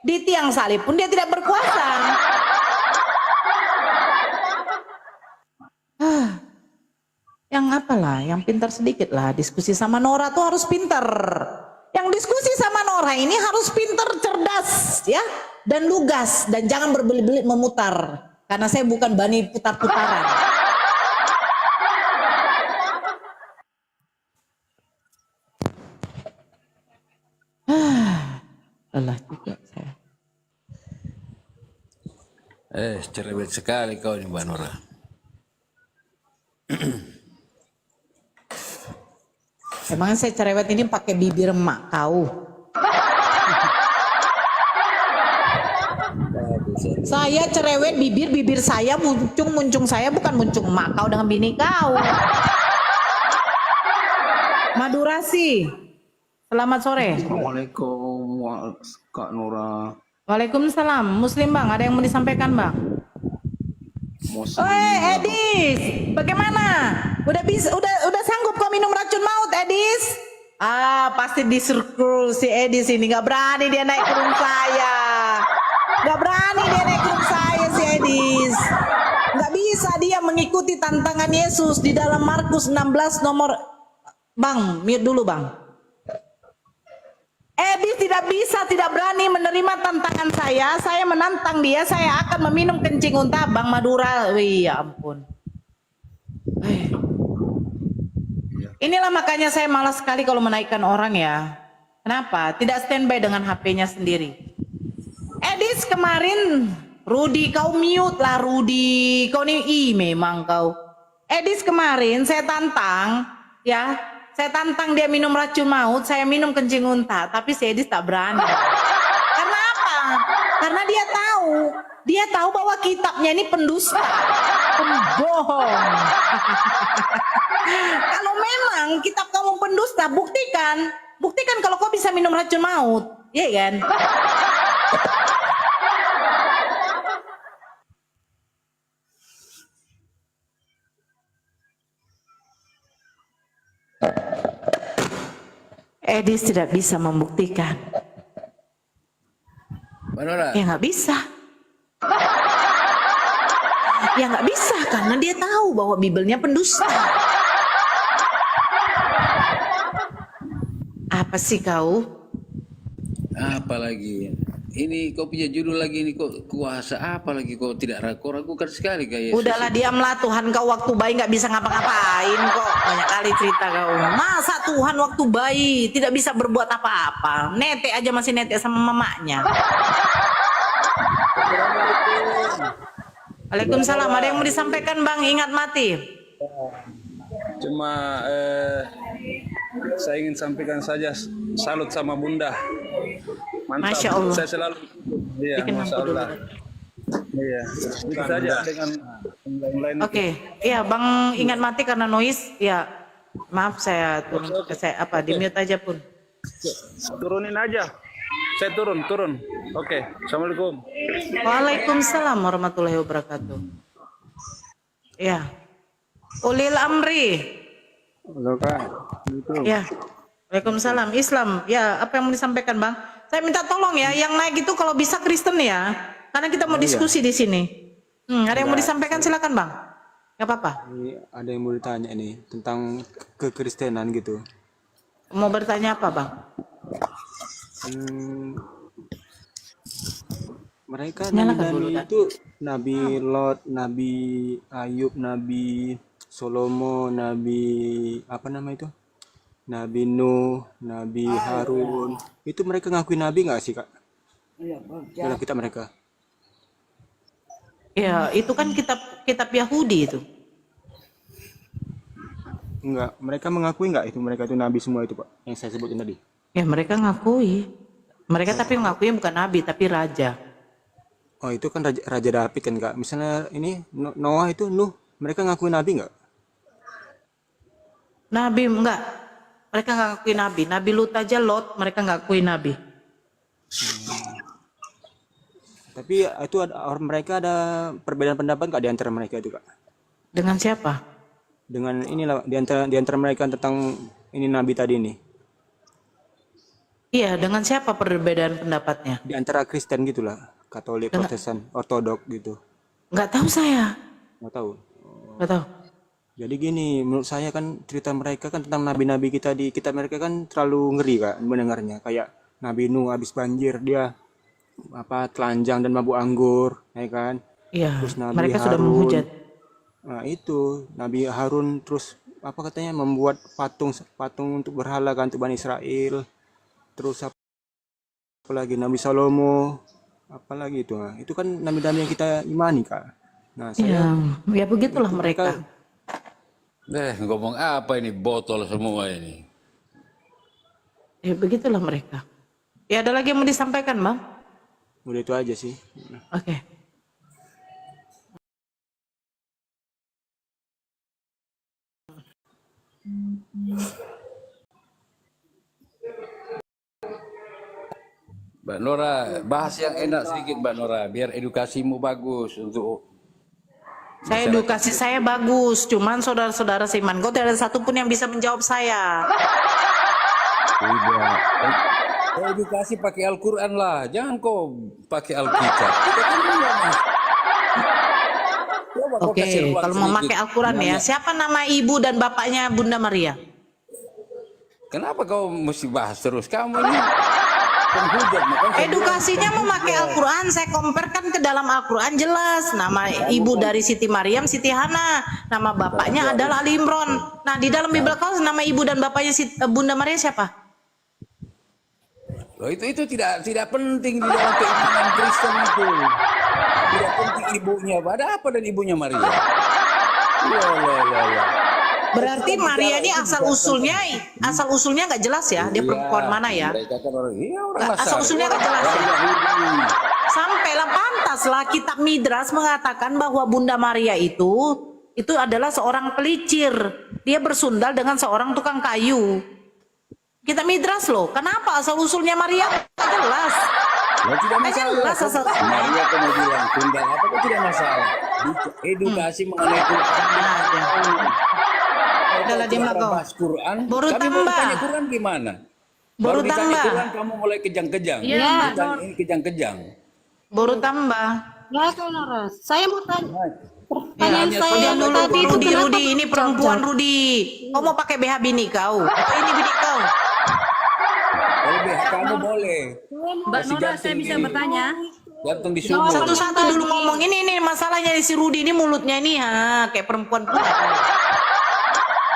di tiang salib pun dia tidak berkuasa. Yang apalah, yang pintar sedikit lah. Diskusi sama Nora tuh harus pintar. Yang diskusi sama Nora ini harus pintar, cerdas, ya, dan lugas, dan jangan berbelit-belit memutar. Karena saya bukan bani putar-putaran. Lelah juga saya. Cerewet sekali kau nih Mbak Nora. Emangnya saya cerewet ini pakai bibir emak kau? Saya cerewet bibir saya muncung saya bukan muncung emak kau dengan bini kau. Madurasi. Selamat sore. Assalamualaikum Kak Nora. Waalaikumsalam. Muslim Bang, ada yang mau disampaikan Bang? Edis, bagaimana? Udah sanggup kau minum racun maut, Edis? Pasti diserkul si Edis ini, nggak berani dia naik kurung saya. Nggak berani dia naik kurung saya si Edis. Nggak bisa dia mengikuti tantangan Yesus di dalam Markus 16 nomor. Bang, mute dulu Bang. Edis tidak bisa, tidak berani menerima tantangan saya menantang dia, saya akan meminum kencing unta Bang Madura. Wih, ya ampun. Inilah makanya saya malas sekali kalau menaikkan orang ya. Kenapa? Tidak standby dengan HP-nya sendiri. Edis kemarin, Rudi kau mute lah Rudi. Kau nih, memang kau. Edis kemarin saya tantang, ya. Saya tantang dia minum racun maut, saya minum kencing unta, tapi si Edis tak berani. Karena apa? Karena dia tahu bahwa kitabnya ini pendusta, pembohong. Kalau memang kitab kamu pendusta, buktikan kalau kau bisa minum racun maut, iya kan? Edis tidak bisa membuktikan. Mbak Nora. Ya nggak bisa. Ya nggak bisa karena dia tahu bahwa Bibelnya pendusta. Apa sih kau? Apalagi ini kau punya judul lagi ini kok kuasa apa lagi kau tidak ragukan sekali kayak Yesus. Udahlah diamlah, Tuhan kau waktu bayi nggak bisa ngapa-ngapain kok. Banyak kali cerita kau. Masa Tuhan waktu bayi tidak bisa berbuat apa-apa? Netek aja masih netek sama mamanya. Waalaikumsalam. Ada yang mau disampaikan Bang? Ingat mati. Cuma saya ingin sampaikan saja salut sama Bunda. Mantap. Masya Allah. Saya selalu Masya Allah. Iya, itu saja dengan yang lain. Oke, iya Bang ingat mati karena noise. Ya, Maaf saya turun, saya apa di mute aja pun. Turunin aja. Saya turun. Oke. Assalamualaikum. Waalaikumsalam warahmatullahi wabarakatuh. Ya. Ulil amri. Halo Kak. Gitu. Ya. Waalaikumsalam. Islam. Ya, apa yang mau disampaikan, Bang? Saya minta tolong ya, yang naik itu kalau bisa Kristen ya. Karena kita mau diskusi di sini. Ada yang mau disampaikan, silakan, Bang. Gak apa-apa. Ini ada yang mau ditanya nih tentang kekristenan gitu. Mau bertanya apa, Bang? Mereka Nyalakan dulu, nabi-nabi Dan. itu Nabi Lot, Nabi Ayub, Nabi Salomo, Nabi apa nama itu? Nabi Nuh, Nabi Harun. Itu mereka ngakui nabi nggak sih Kak? Dalam kitab mereka. Ya, itu kan kitab Yahudi itu. Enggak, mereka mengakui nggak itu mereka itu nabi semua itu Pak yang saya sebutin tadi? Ya, mereka ngakui. Mereka tapi mengakui bukan nabi tapi raja. Oh itu kan Raja David kan Kak. Misalnya ini Noah itu Nuh, mereka ngakui nabi nggak? Nabi enggak. Mereka nggak ngakui nabi. Nabi Lut aja Lot, mereka nggak ngakui nabi. Tapi itu mereka ada perbedaan pendapat nggak di antara mereka itu Kak? Dengan siapa? Dengan inilah di antara mereka tentang ini nabi tadi ini. Iya, dengan siapa perbedaan pendapatnya? Di antara Kristen gitulah, Katolik, Protestan, Ortodok gitu. Nggak tahu saya. Nggak tahu. Nggak tahu. Jadi gini, menurut saya kan cerita mereka kan tentang nabi-nabi kita di kitab mereka kan terlalu ngeri Kak mendengarnya. Kayak Nabi Nuh habis banjir dia apa telanjang dan mabuk anggur, ya kan? Iya. Terus Nabi Mereka sudah Harun. menghujat. Nah, itu Nabi Harun terus apa katanya membuat patung untuk berhala kan untuk Bani Israel. Terus apa lagi Nabi Salomo, apalagi itu. Nah, itu kan nabi-nabi yang kita imani Kak. Nah, saya Ya begitulah mereka. Ngomong apa ini botol semua ini. Ya begitulah mereka. Ya ada lagi yang mau disampaikan, Bang? udah itu aja sih. Oke. Mbak Nora, bahas yang enak sedikit Mbak Nora, biar edukasimu bagus untuk Edukasi saya bagus, cuman saudara-saudara seiman kau tidak ada satupun yang bisa menjawab saya. tidak. Edukasi pakai Al-Quran lah, jangan kau pakai Alkitab. Kita kan ulama. Coba kau Oke, kasih ruang kalau mau sedikit. pakai Al-Quran ya, Nanya. siapa nama ibu dan bapaknya Bunda Maria? Kenapa kau mesti bahas terus? Kamu ini penghujat. makanya saya Edukasinya bilang memakai Al-Quran, saya komparkan ke dalam Al-Quran jelas. Nama ibu dari Siti Maryam, Siti Hana. Nama bapaknya adalah Ali Imron. Nah, di dalam Bible kau nama ibu dan bapaknya Bunda Maria siapa? Loh, itu tidak penting di dalam keimanan Kristen itu. Tidak penting ibunya. Ada apa dan ibunya Maria? Ya. Berarti Maria ini asal usulnya nggak jelas ya? Dia perempuan mana ya? Mereka kan orang, Asal usulnya nggak jelas ya? Sampailah pantaslah kitab Midras mengatakan bahwa Bunda Maria itu adalah seorang pelicir. Dia bersundal dengan seorang tukang kayu. Kitab Midras loh. Kenapa asal usulnya Maria nggak jelas? Tidak Nggak masalah. jelas asal. Maria kamu bilang tunggal apa kok tidak masalah. Edukasi mengenai Quran. Adalah dia kau. Bahas Quran. Baru Kami tambah. mau tanya Quran gimana? Baru ditanya tambah. Quran kamu mulai kejang-kejang. Iya, Ini kejang-kejang. Baru tambah. Ya, Kak Nora. Saya mau tanya. Ya, Pertanyaan saya yang dulu tadi itu kenapa Rudi, ini perempuan Rudi. Kau mau pakai BH bini kau? Apa ini bini kau? Kalau BH kamu boleh. Mbak Kasih Nora, saya gantung bisa di- bertanya. Gantung di sumur. Satu-satu dulu ngomong ini masalahnya di si Rudi ini mulutnya ini kayak perempuan pula.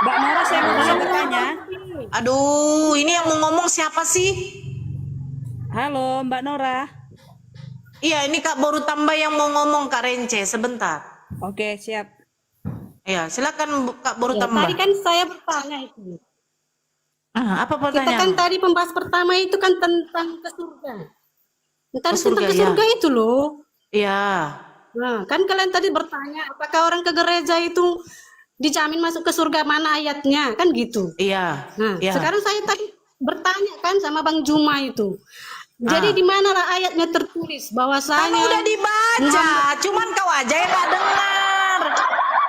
Mbak Nora, saya bisa bertanya. Aduh, ini yang mau ngomong siapa sih? Halo, Mbak Nora. Iya, ini Kak baru tambah yang mau ngomong Kak Rence sebentar. Oke, siap. Ya, silakan Kak baru Ya, tambah. tadi kan saya bertanya itu. Apa Kita kan pertanyaan? tadi pembahas pertama itu kan tentang ke surga. Tentang surga, ke ya. surga itu loh. Iya. Nah, kan kalian tadi bertanya apakah orang ke gereja itu dijamin masuk ke surga, mana ayatnya kan gitu. Iya. Nah, Iya. sekarang saya tadi bertanya kan sama Bang Juma itu. Jadi di mana lah ayatnya tertulis Kan bahwasanya udah dibaca, cuman kau aja yang nggak dengar.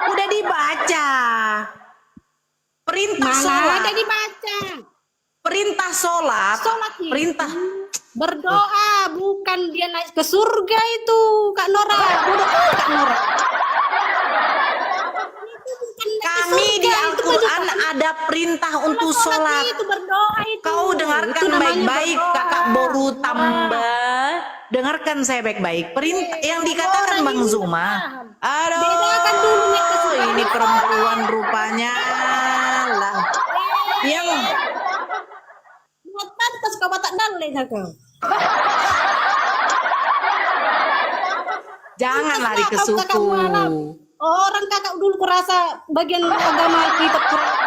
Udah dibaca. Perintah mana sholat. ada dibaca? Perintah sholat. Sholat itu Perintah. berdoa, bukan dia naik ke surga itu, Kak Nora. Udah tahu, Kak Nora. Itu bukan naik ke Kami surga, di itu Al-Quran maju- ada perintah untuk Sholat sholat. itu berdoa itu. Kau Itu dengarkan namanya baik-baik, berdoa. kakak Boru tambah. Dengarkan saya baik-baik. Perintah yang dikatakan orang Bang ini Zuma. paham. Aduh, Bedakan dulu naik ke surga. ini perempuan rupanya lah. Yang Buat pantas kau batak dalih kau. jangan lari ke Kakak suku. mualaf. Orang kakak dulu kurasa bagian agama kita kurang.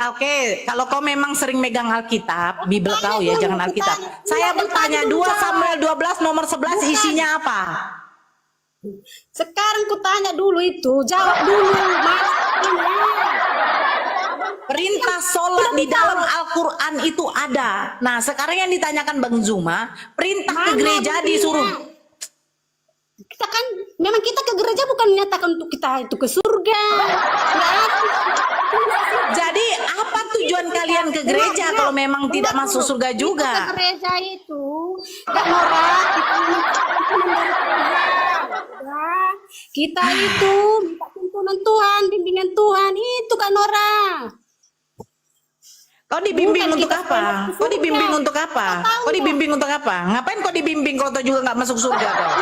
Oke, kalau kau memang sering megang Alkitab, Bible kau ya, jangan Alkitab. Saya bertanya 2 Samuel 12 nomor 11 isinya apa? Sekarang kutanya dulu itu, jawab dulu. Perintah sholat di dalam Al-Quran itu ada. Nah, sekarang yang ditanyakan Bang Zuma, perintah ke Mana gereja buktinya? disuruh. Kita kan, memang kita ke gereja bukan menyatakan untuk kita itu ke surga. Nggak ada. Jadi apa tujuan kalian ke gereja kalau memang tidak masuk surga Kita ke juga? gereja itu, Kak Nora, kita mendengar Tuhan. Udah. Kita itu minta tuntunan Tuhan, bimbingan Tuhan, itu Kak Nora. Kau dibimbing Bukan untuk kita apa? masuk Kau surga. dibimbing untuk apa? Nggak tahu Kau ya. dibimbing untuk apa? Ngapain kau dibimbing kalau kau juga nggak masuk surga kau?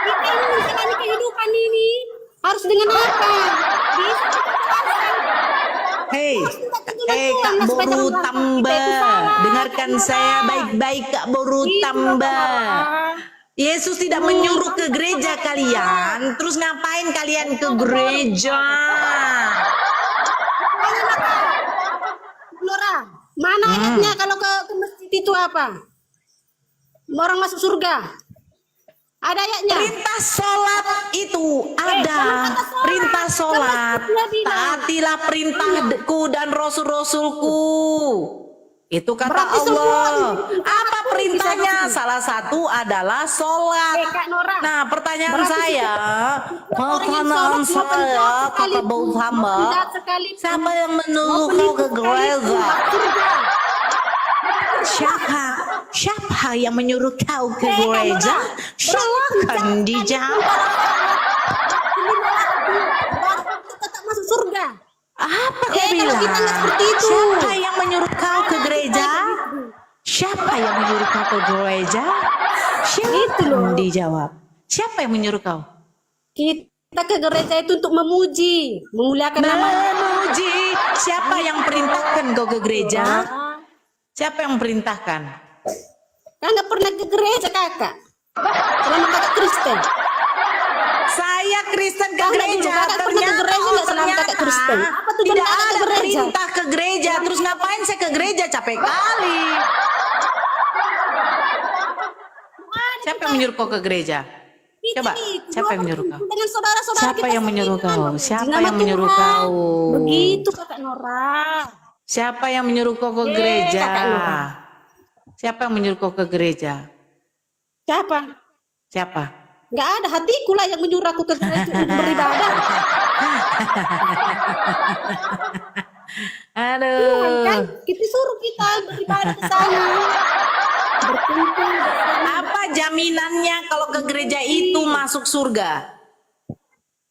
Kita ini menjalani kehidupan ini harus dengan apa? Bisa kita jelasin. Hei, Kak Boru tambah, dengarkan saya baik-baik Kak Boru tambah. Yesus tidak menyuruh ke gereja kalian, terus ngapain kalian ke gereja? Nora, mana ayatnya kalau ke masjid itu apa? Orang masuk surga. Ada ayatnya. Perintah sholat itu ada. Perintah sholat. Taatilah perintahku dan rasul-rasulku. Itu kata Berarti semua Allah. di- Apa perintahnya? Salah satu adalah sholat. Kak Nora. Nah, pertanyaan Berarti saya, pertanyaan saya, kata Bau Hamba, siapa yang menyuruh kau ke gereja? Siapa yang menyuruh kau ke gereja? Silakan dijawab. Tetap masuk surga. Apa kau Kalau bilang? kita nggak seperti itu. Siapa yang menyuruh kau ke gereja? Siapa yang menyuruh kau ke gereja? Silakan dijawab. Siapa yang menyuruh kau? Kita ke gereja itu untuk memuji, memuliakan nama. Memuji. Siapa yang perintahkan kau ke gereja? Siapa yang perintahkan? Kan nggak pernah ke gereja kakak. Selama kakak Kristen. Saya Kristen ke Kakak gereja. dulu, kakak pernah ke gereja nggak selama kakak Kristen? Apa tujuan tidak kakak ke ada gereja? perintah ke gereja. Terus ngapain saya ke gereja? Capek kali. Siapa yang menyuruh kau ke gereja? Coba, siapa yang menyuruh kau? Dengan saudara-saudara Siapa kita yang menyuruh sendiri, kau? kan? Siapa Nama yang menyuruh Tuhan. kau? Begitu kakak Nora. Siapa yang menyuruh kau ke gereja? Kakak Nora. Siapa yang menyuruh kau ke gereja? Siapa? Siapa? Nggak ada, hatiku lah yang menyuruh aku ke gereja untuk beribadah. Tuhan Aduh. kan, kita suruh kita beribadah ke sana. Berkumpul bersama. Apa jaminannya kalau ke gereja itu masuk surga?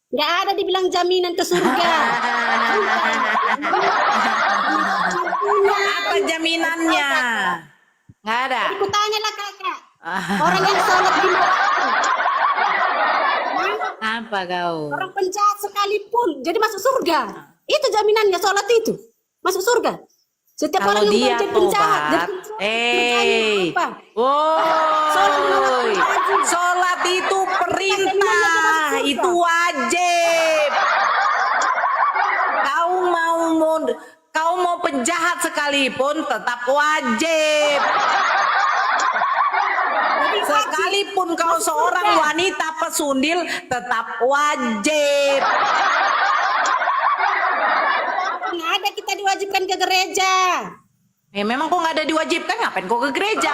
Nggak ada dibilang jaminan ke surga. Apa jaminannya? Nggak ada. Aku tanyalah kakak, orang yang sholat di waktu, Apa kau? orang penjahat sekalipun, jadi masuk surga. Itu jaminannya sholat itu, masuk surga. Setiap Kalau orang yang dia menjadi penjahat, tobat, apa? woi, sholat itu perintah, itu wajib. Kau mau penjahat sekalipun tetap wajib. Jadi Sekalipun kau seorang wanita pesundil, tetap wajib. Nggak ada kita diwajibkan ke gereja. Memang kok nggak ada diwajibkan, ngapain kau ke gereja?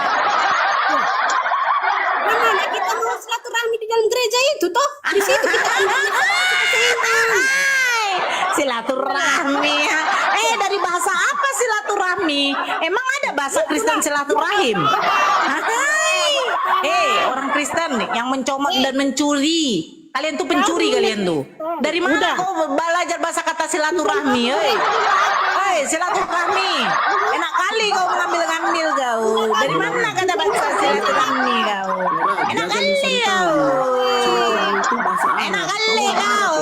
Mana kita mau silaturahmi di dalam gereja itu toh? Di situ kita Silaturahmi. Dari bahasa apa silaturahmi? Emang ada bahasa Kristen silaturahim? Orang Kristen yang mencomot dan mencuri. Kalian tuh pencuri kalian tuh. Dari mana kau belajar bahasa kata silaturahmi? Silaturahmi. Enak kali kau mengambil-ngambil kau. Dari mana kata bahasa silaturahmi kau? Enak kali kau. Enak kali kau.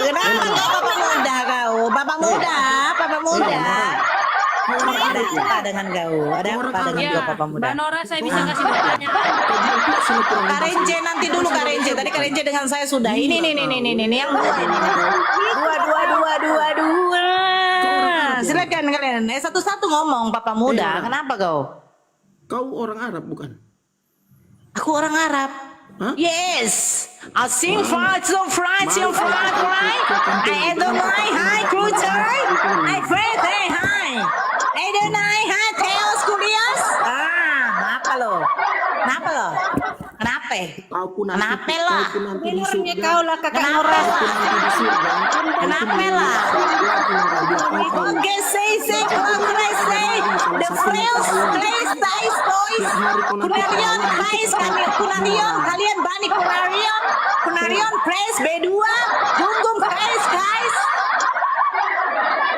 Kenapa kau bapak muda kau? Bapak muda, bapak muda. Ada apa dengan kau? Ada apa dengan kau bapak muda? Mbak Nora, saya bisa kasih pertanyaan. Kak Renje nanti dulu Kak Renje. Tadi Kak Renje dengan saya sudah. Ini yang dua ini. Dua. Silakan kalian. Satu-satu ngomong Papa muda. Kenapa kau? Kau orang Arab bukan? Aku orang Arab. Yes. I sing fried, right? I don't like high culture. I friend, hi. I don't like high chaos curious. Kenapa lo? Kenapa? Kenapa lah? Benernya kau lah kakak Nora. Kenapa lah? Okay, say, what can I say? The phrase, place, boys. Kunarion, kalian bani Kunarion, place, B2, Gunggung, guys.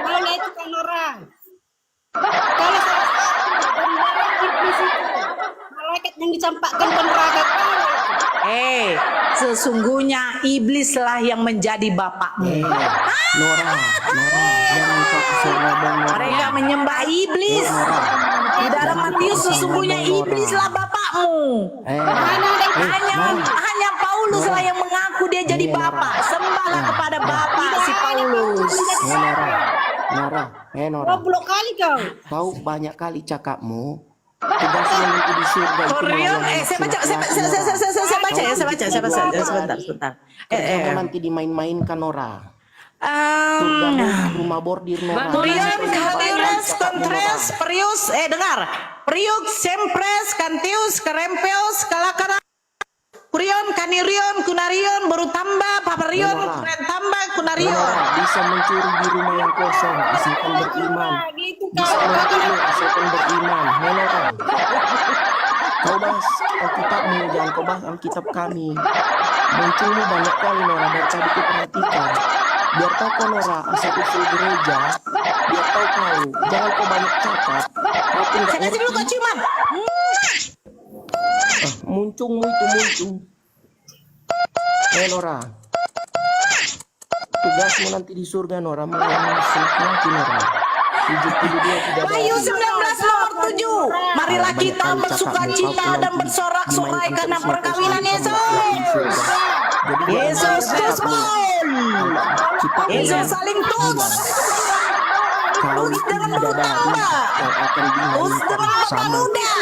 Mana itu kak Nora? Kalau iblis itu malaikat yang dicampakkan ke neraka kau. Sesungguhnya iblislah yang menjadi bapakmu. Nora, jangan kau keserobong Nora. Mereka menyembah iblis. Di dalam Matius sesungguhnya iblislah bapakmu. Hanya Paulus lah yang mengaku dia jadi bapak. Sembahlah kepada bapak si Paulus. Nora. Goblok kali kau. Kau banyak kali cakapmu. Tugasnya nanti di surga itu Korean, saya baca ya, sebentar. Kamu nanti dimain-mainkan Nora. Surgamu rumah bordir Nora. Korean, Kalius, Kontres, Prius, dengar. Priuk, Sempres, Kantius, Kerempeus, Kalakara. Kurion, Kanirion, Kunarion, baru tambah, Paparion, Kuren tambah, Kunarion. Nora, bisa mencuri di rumah yang kosong, asalkan beriman. Bisa mencuri, asalkan beriman. Nora, kau bahas Alkitabmu, jangan kau bahas Alkitab kami. Mencuri banyak kali Nora, dari tadi ku perhatikan. Biar tahu kau Nora, asal usul gereja, biar tahu kau, jangan kau banyak cakap. Saya kasih dulu kau ciuman. Muncungmu itu muncung. Nora, tugasmu nanti di surga Nora, melayani laki Nora. 72 tidak ada. Wahyu 19 nomor 7. Marilah kita bersukacita dan bersorak-sorai karena perkawinan Yesus. Yesus Tuhan. Yesus saling tuts. Tuts dengan bertambah. Tuts dengan papa muda.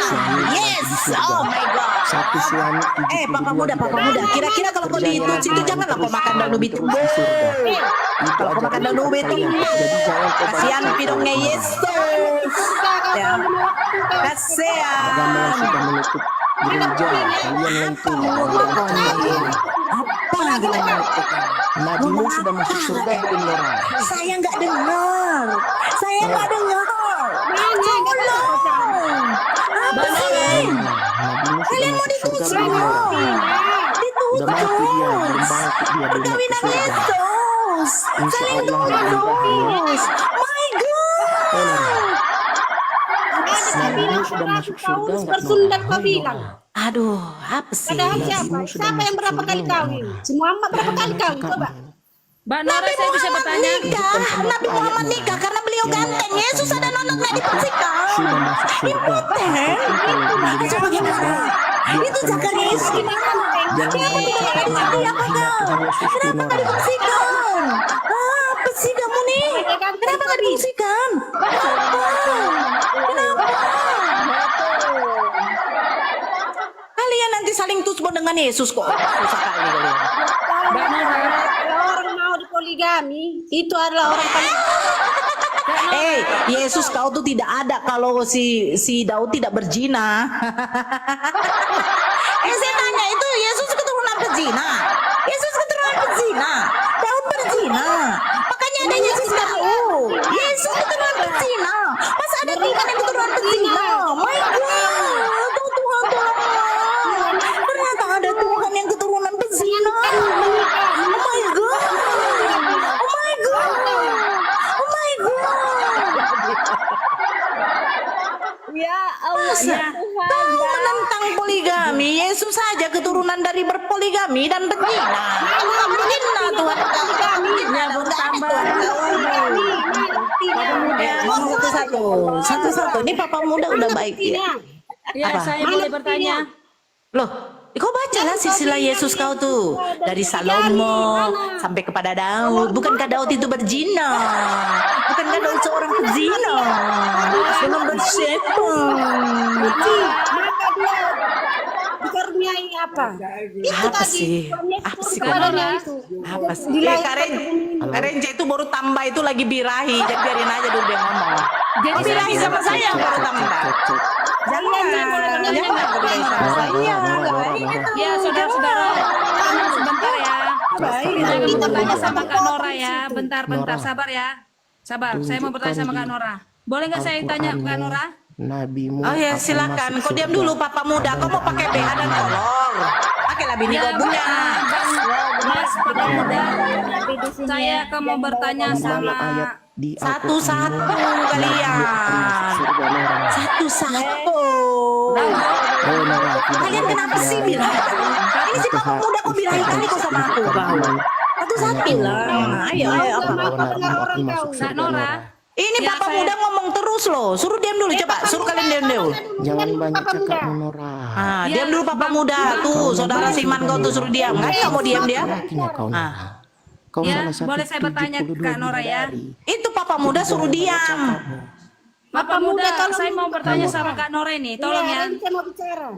Yes, oh my God. Satu suami. Papa muda. Kira-kira kalau kau dituts itu janganlah kau makan daun ubi itu. Kalau kau makan daun ubi itu, kasihan pidongnya Yesus. Ya, kasihan. Agama yang sudah menutup gereja, kalian lentur. Apa lagi menutup? Nabimu sudah masuk surga belum Nora? Saya nggak dengar. Tolong. Apa sih? Nabimu sudah Kalian mau masuk ditutup surga belum Nora? Udah mati dia, belum bangkit dia, belum masuk Perkawinan surga. Yesus. Insya Saling Allah tutus. My God. Nabimu sudah masuk surga Paulus enggak bersundat kau bilang. Aduh, apa sih? Padahal siapa yang berapa kali kawin? Si Muhammad berapa kali kawin? Coba. Mbak Nora, saya bisa bertanya. Nabi Muhammad nikah karena beliau ganteng. Yesus ada nonton nggak dipersikan. sudah masuk surga. Itu bagaimana? Itu Zakarias gimana? Kenapa nggak dipersikan? Apa sih kamu nih? Kenapa nggak dipersikan? Kenapa? yang tuh sebut dengan Yesus kok. Susah kali kalian. Kalau orang mau dipoligami, itu adalah orang paling Yesus kau tuh tidak ada kalau si Daud tidak berzina. Saya tanya itu Yesus keturunan berzina. Yesus keturunan berzina. Daud berzina. Makanya ada Yesus Daud. Yesus keturunan berzina. Masa ada Tuhan yang keturunan berzina? My God, Tuhan tolong. Ternyata ada Tuhan yang keturunan berzina. Oh my God. Oh my God. Oh my God. Ya Allah ya Tuhan. Kau menentang poligami. Yesus saja keturunan dari berpoligami dan berzina. Berzina Tuhan. Ya bertambah. Satu-satu. Ini Papa Muda udah baik ya. Ya, saya boleh bertanya. Loh, kau bacalah silsilah Yesus kau tuh. Dari Salomo sampai kepada Daud. Bukankah Daud itu berzina? Bukankah Daud seorang pezina? Dengan bersetan. maka dia dikaruniai apa? Apa sih? Apa sih kau? Kepadanya itu. Apa sih? Karen itu baru tambah itu lagi birahi. Jadi biarin aja dulu dia ngomong. Jadi birahi sama saya yang baru tambah. Jangan birahi sama saya. Ya saudara-saudara, tenang sebentar ya. Saya mau bertanya sama Kak Nora ya. Bentar, sabar ya. Sabar, saya mau bertanya sama Kak Nora. Boleh nggak saya tanya Kak Nora? Nabimu. Oh ya silakan. Kau diam dulu Papa Muda. Kau mau pakai BH dan kolor. Pakailah bini kau punya. Mas Papa Muda, saya akan mau bertanya sama Satu-satu kalian. Satu-satu. Kalian kenapa sih birahi? Ini si Papa Muda kok birahi kali kok sama aku kau. Satu-satu lah. Ayo. Kak Nora. Ini Papa Muda ngomong terus loh. Suruh diam dulu coba. Suruh kalian diam dulu. Jangan banyak cakap Nora. Diam dulu Papa Muda. Tuh saudara Siman kau tuh suruh diam. Nggak mau diam dia. Kau Ya, salah satu boleh saya bertanya ke 72 Kak Nora ya? bidadari. Itu Papa Muda suruh diam. Papa Muda, saya mau bertanya sama Kak Nora ini. Tolong ya. Saya mau bicara.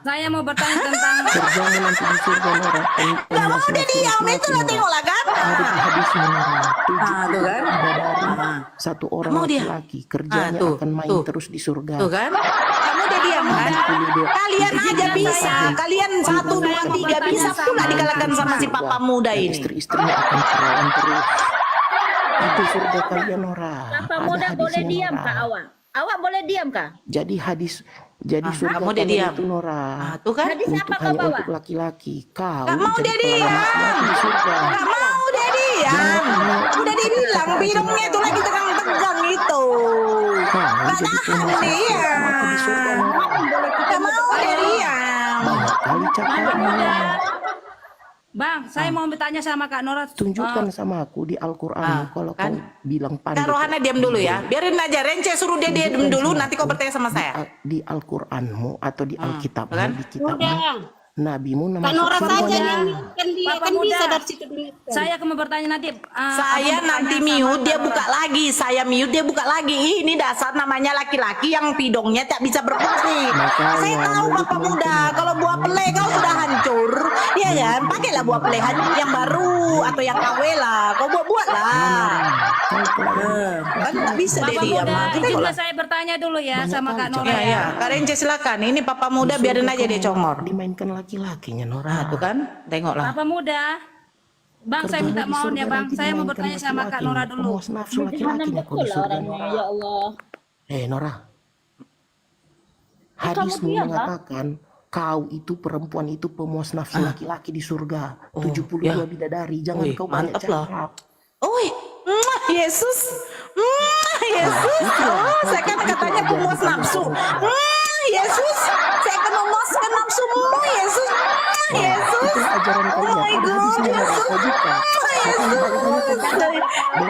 Saya mau bertanya tentang Kerjamu nanti di surga Nora. Gak mau dia diam. Itu lah tengoklah kan. Ada di hadisnya Nora. Tuh kan. Bidadari. Satu orang Mau dia? laki-laki kerjanya Tuh, akan main tuh. terus di surga. Tuh kan. Kamu udah diam kan. Kalian aja bisa. Kalian 1, 2, 3 bisa pula dikalahkan sama si Papa Muda Dan ini. istri-istrinya akan perawan terus. Itu surga kalian Nora. Papa Ada Muda boleh hadisnya, diam Nora. Kak Awak? Awak boleh diam Kak? Jadi surga kamu dia kalian diam. itu Nora. Tuh kan. Hadis Untuk apa kau hanya bawa? untuk laki-laki. Kau Gak mau jadi dia diam. perawan laki-laki di surga. Gak mau dia diam. Udah dibilang hidungnya itu lagi tegang-tegang itu. Gak tahan dia. Gak mau dia diam. Banyak kali cakapnya. Bang, saya mau bertanya sama Kak Nora. Tunjukkan sama aku di Al-Quran kalau kan? kau bilang Kak pandai. Rohana diam dulu ya. Biarin aja Rence suruh dia diam dulu. Nanti kau bertanya sama saya. Di Al-Quranmu atau di Alkitabmu, kan? di kitabmu, Udah. nabimu Kak nama Nora saja surga. kan dia Papa kan Muda. bisa dari situ dulu. Saya akan mau bertanya nanti. Saya nanti mute dia buka lagi. Saya mute dia buka lagi. Ini dasar namanya laki-laki yang pidongnya tak bisa berfungsi. Makanya Saya tahu mulut Bapak Muda. mungkin. Kalau buah pele kau sudah hancur, ya kan? Pakailah buah pele yang baru atau yang KW lah. Kau buat lah. Kan tak bisa Papa dia diam. Muda, Kita izinlah lah. saya bertanya dulu ya sama Kak Nora Ya ya. ya. Kak Rence silakan. Ini Papa Muda biarin aja dia congor. Dimainkan laki-lakinya Nora. Nah, tuh kan. Tengoklah. Papa Muda. Bang, saya minta mohon ya Bang. Saya mau bertanya sama Kak Nora dulu. Pemuas nafsu laki-lakinya kau di surga Nora. Ya Allah. Nora. Hadismu mengatakan kau itu perempuan itu pemuas nafsu laki-laki di surga. 72 bidadari. Jangan kau banyak mantap lah. cakap. Yesus. Yesus. Saya kan katanya pemuas nafsu. Yesus. Saya akan memuaskan nafsumu, Yesus. Yesus. Itu ajaran Oh kalian. my Ada God, hadisnya Nora. Yesus. Kau buka.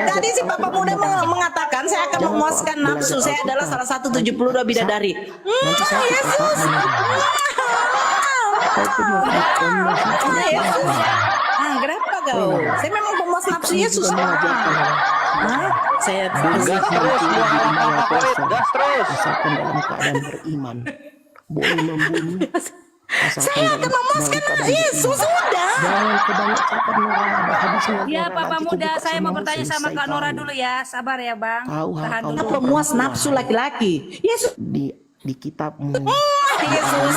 Tadi si Papa Muda mengatakan saya akan memuaskan nafsu. Saya adalah salah satu 72 bidadari. Yesus. Yesus. Kenapa kau? Saya memang pemuas nafsu Yesus. Saya Gas terus. Asalkan dalam keadaan beriman. boleh membunuh. Saya akan memuaskan Yesus, sudah. Jangan kebanyakan Nora, ada hadisnya. Ya, Nora. Papa Nanti Muda, kebuka saya mau sama bertanya sama selesai Kak Nora kau. dulu ya. Sabar ya, Bang. Kau Tahan kau dulu. Pemuas nafsu laki-laki. Yesus. di kitabmu. Yesus,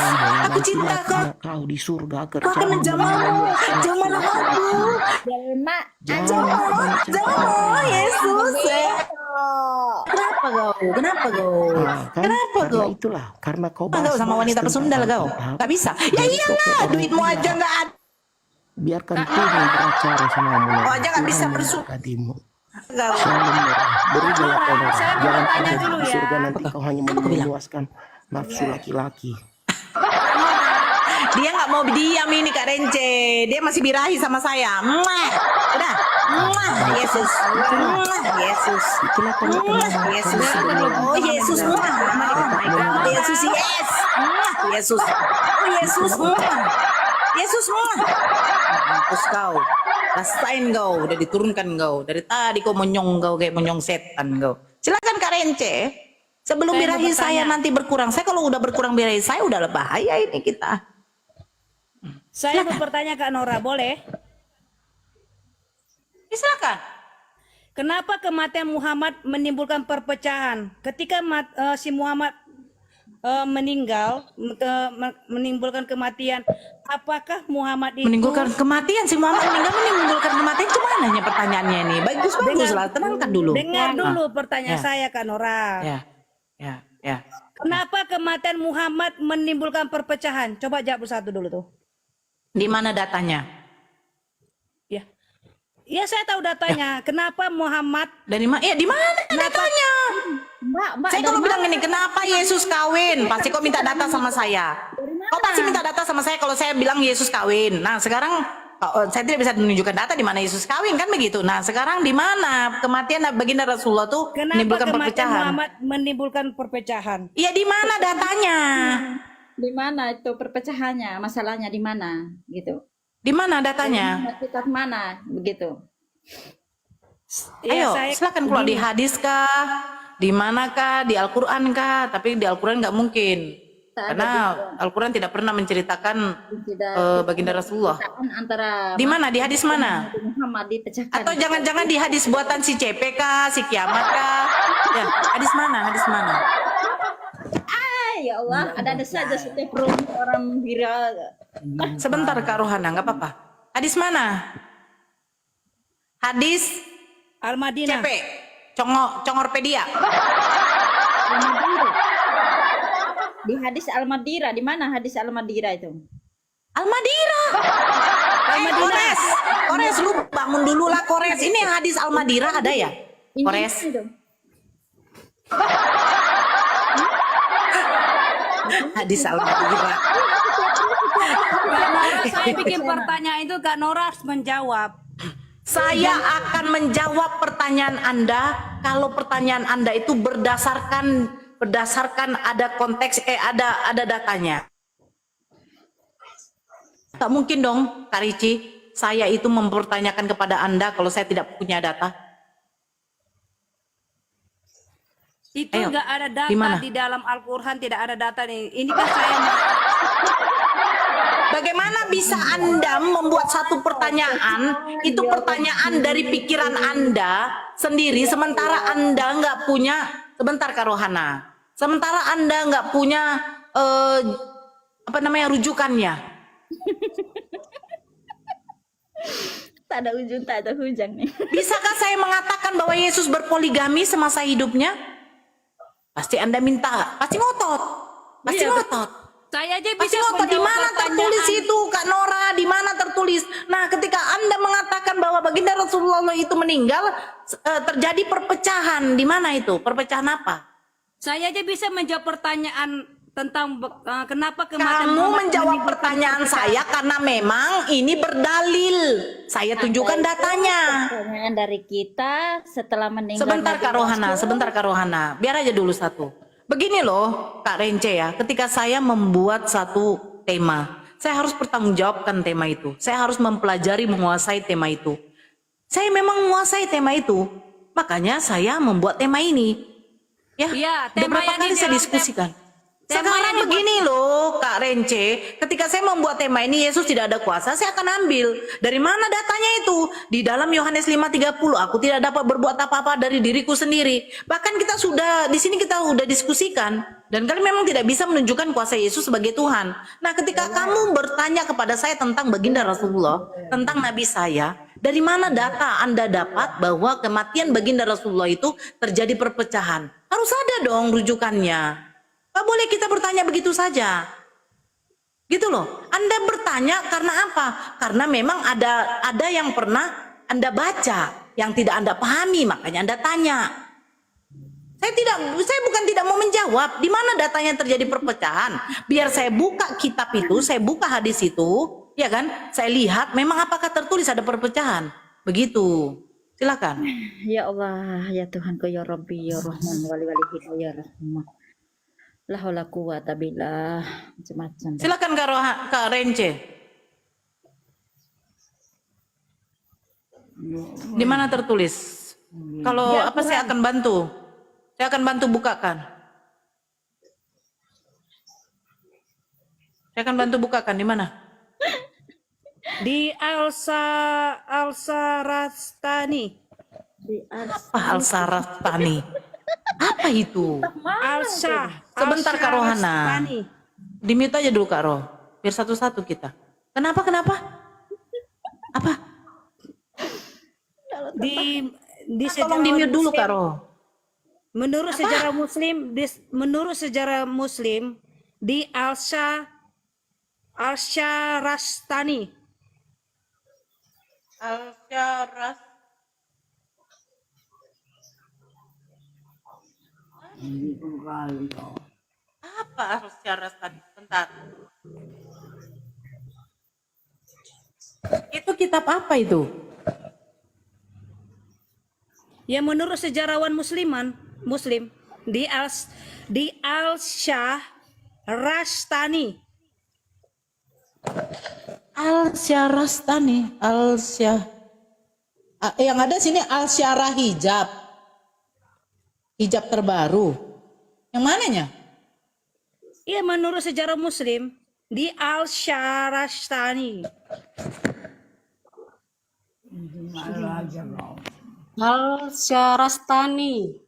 aku cinta kau. Kau di surga Kau akan menjamahmu. Jamalah aku. Jelma. Jamalah Yesus. Kenapa kau? Kenapa kau? Kenapa karena kau? itulah, karena kau Kau sama wanita pesundal kau? Gak bisa. Ya iyalah, duitmu aja gak ada. Biarkan Tuhan beracara sama mu. Kau aja gak bisa hatimu. Kau. Shalom Nora. Berilah kau Nora. Saya mau Jangan tanya ada dulu di ya. surga nanti kau hanya memuaskan nafsu laki-laki. Dia nggak mau diam ini Kak Rence. Dia masih birahi sama saya. Mwah. Udah. Mwah. Yesus. Mwah. Yesus. Mwah. Yesus. Oh Yesus. Mwah. Oh Yesus. Yes. Mwah. Yesus. Oh Yesus. Mwah. Yesus. Mwah. Mampus kau. Rasain kau. Udah diturunkan kau. Dari tadi kau monyong kau kayak monyong setan kau. Silakan Kak Rence. Sebelum Saya mau birahi saya bertanya. nanti berkurang. Saya kalau udah berkurang birahi saya udah bahaya ini kita. Saya mau bertanya Kak Nora, boleh? Silakan. Kenapa kematian Muhammad menimbulkan perpecahan? Ketika si Muhammad meninggal, menimbulkan kematian, apakah Muhammad itu Menimbulkan kematian, si Muhammad meninggal menimbulkan kematian, cuma nanya pertanyaannya ini. Bagus lah, tenangkan dulu. Dengar dulu pertanyaan Ya. saya Kak Nora. Ya. Kenapa kematian Muhammad menimbulkan perpecahan? Coba jawab satu dulu tuh. Di mana datanya? Ya saya tahu datanya. Kenapa Muhammad Dari mana? Ya di mana datanya? Mbak, Saya kalau bilang ini, kenapa Yesus kawin? Pasti kau minta data sama saya. Kau pasti minta data sama saya kalau saya bilang Yesus kawin. Nah sekarang saya tidak bisa menunjukkan data di mana Yesus kawin kan begitu. Nah sekarang di mana kematian baginda Rasulullah tuh Kenapa menimbulkan kematian perpecahan? Muhammad menimbulkan perpecahan? Iya di mana datanya? Di mana itu perpecahannya? Masalahnya di mana? Gitu. Di mana datanya? Kitab mana? Begitu. Ayo, saya silakan keluar di hadis kah? Di manakah? Di Al-Quran kah? Tapi di Al-Quran nggak mungkin. Karena Al-Quran tidak pernah menceritakan baginda Rasulullah. Antara Di mana? Di hadis mana? Muhammad dipecahkan. Atau jangan-jangan di hadis buatan si CP kah? Si Kiamat kah? Ya, hadis mana? Hadis mana? Ya Allah, ada saja setiap orang viral. Sebentar Kak Rohana, nggak apa-apa. Hadis mana? Hadis Al-Madinah. CP, Congorpedia. Di hadis Al-Madira, di mana hadis Al-Madira itu? Al-Madira. Kores, lu bangun dulu lah Kores. Ini hadis Al-Madira ada ya? Kores. Hadis Al-Madira. Kak Nora, saya bikin pertanyaan itu Kak Nora harus menjawab. Saya akan menjawab pertanyaan Anda kalau pertanyaan Anda itu berdasarkan ada konteks ada datanya. Tak mungkin dong, Kak Ricci, saya itu mempertanyakan kepada Anda kalau saya tidak punya data. Itu Ayo, nggak ada data di mana? di dalam Al-Quran, tidak ada data nih. Ini kan saya Bagaimana bisa Anda membuat satu pertanyaan, itu pertanyaan dari pikiran Anda sendiri, sementara Anda nggak punya, sebentar Kak Rohana, sementara Anda nggak punya, rujukannya. Tak ada ujung, tak ada hujang nih. Bisakah saya mengatakan bahwa Yesus berpoligami semasa hidupnya? Pasti Anda minta, pasti ngotot, pasti Iya, ngotot. Saya aja Pasti bisa ngotot. Di menjawab mana tertulis pertanyaan. itu Kak Nora? Di mana tertulis? Nah, ketika Anda mengatakan bahwa baginda Rasulullah itu meninggal, terjadi perpecahan. Di mana itu? Perpecahan apa? Saya aja bisa menjawab pertanyaan tentang kenapa kematian Kamu Muhammad menjawab menimbulkan pertanyaan perpecahan. saya karena memang ini berdalil. Saya tunjukkan datanya. Pertanyaan dari kita setelah meninggal. Sebentar Nabi Kak Rohana, Rasul. sebentar Kak Rohana. Biar aja dulu satu. Begini loh Kak Rence ya, ketika saya membuat satu tema, saya harus bertanggungjawabkan tema itu. Saya harus mempelajari, menguasai tema itu. Saya memang menguasai tema itu, makanya saya membuat tema ini. Ya, Iya, udah tema berapa yang kali di saya dalam diskusikan. Sekarang begini loh Kak Rence, ketika saya membuat tema ini Yesus tidak ada kuasa, saya akan ambil dari mana datanya itu? Di dalam Yohanes 5:30, aku tidak dapat berbuat apa-apa dari diriku sendiri. Bahkan kita sudah di sini kita sudah diskusikan dan kalian memang tidak bisa menunjukkan kuasa Yesus sebagai Tuhan. Nah, ketika kamu bertanya kepada saya tentang baginda Rasulullah, tentang nabi saya, dari mana data Anda dapat bahwa kematian baginda Rasulullah itu terjadi perpecahan? Harus ada dong rujukannya. Gak boleh kita bertanya begitu saja. Gitu loh. Anda bertanya karena apa? Karena memang ada yang pernah Anda baca, yang tidak Anda pahami, makanya Anda tanya. Saya bukan tidak mau menjawab di mana datanya terjadi perpecahan. Biar saya buka kitab itu, saya buka hadis itu, ya kan? Saya lihat memang apakah tertulis ada perpecahan. Begitu. Silakan. Ya Allah, ya Tuhanku, ya Rabbi, ya Rahman, wali-wali hidayah rahmah. La haula quwata billah, macam-macam. Silakan Kak Rence. Di mana tertulis? Kalau apa saya akan bantu. Saya akan bantu bukakan. Saya akan bantu bukakan di mana? Di Al-Sarastani. Apa Al-Sarastani? Apa itu? Sebentar Kak Rohana. Di mute aja dulu Kak Roh. Biar satu-satu kita. Kenapa? Apa? Di Tolong di mute dulu Kak Roh. Menurut sejarah Muslim di Al-Syarastani. Al-Syaras. Apa Al-Syarastani? Bentar. Itu kitab apa itu? Ya menurut sejarawan Muslim di Al-Syarastani. Al-Syarastani, yang ada sini Al-Syarah hijab. Hijab terbaru. Yang mananya? Iya menurut sejarah Muslim di Al-Syarastani. Al-Syarastani.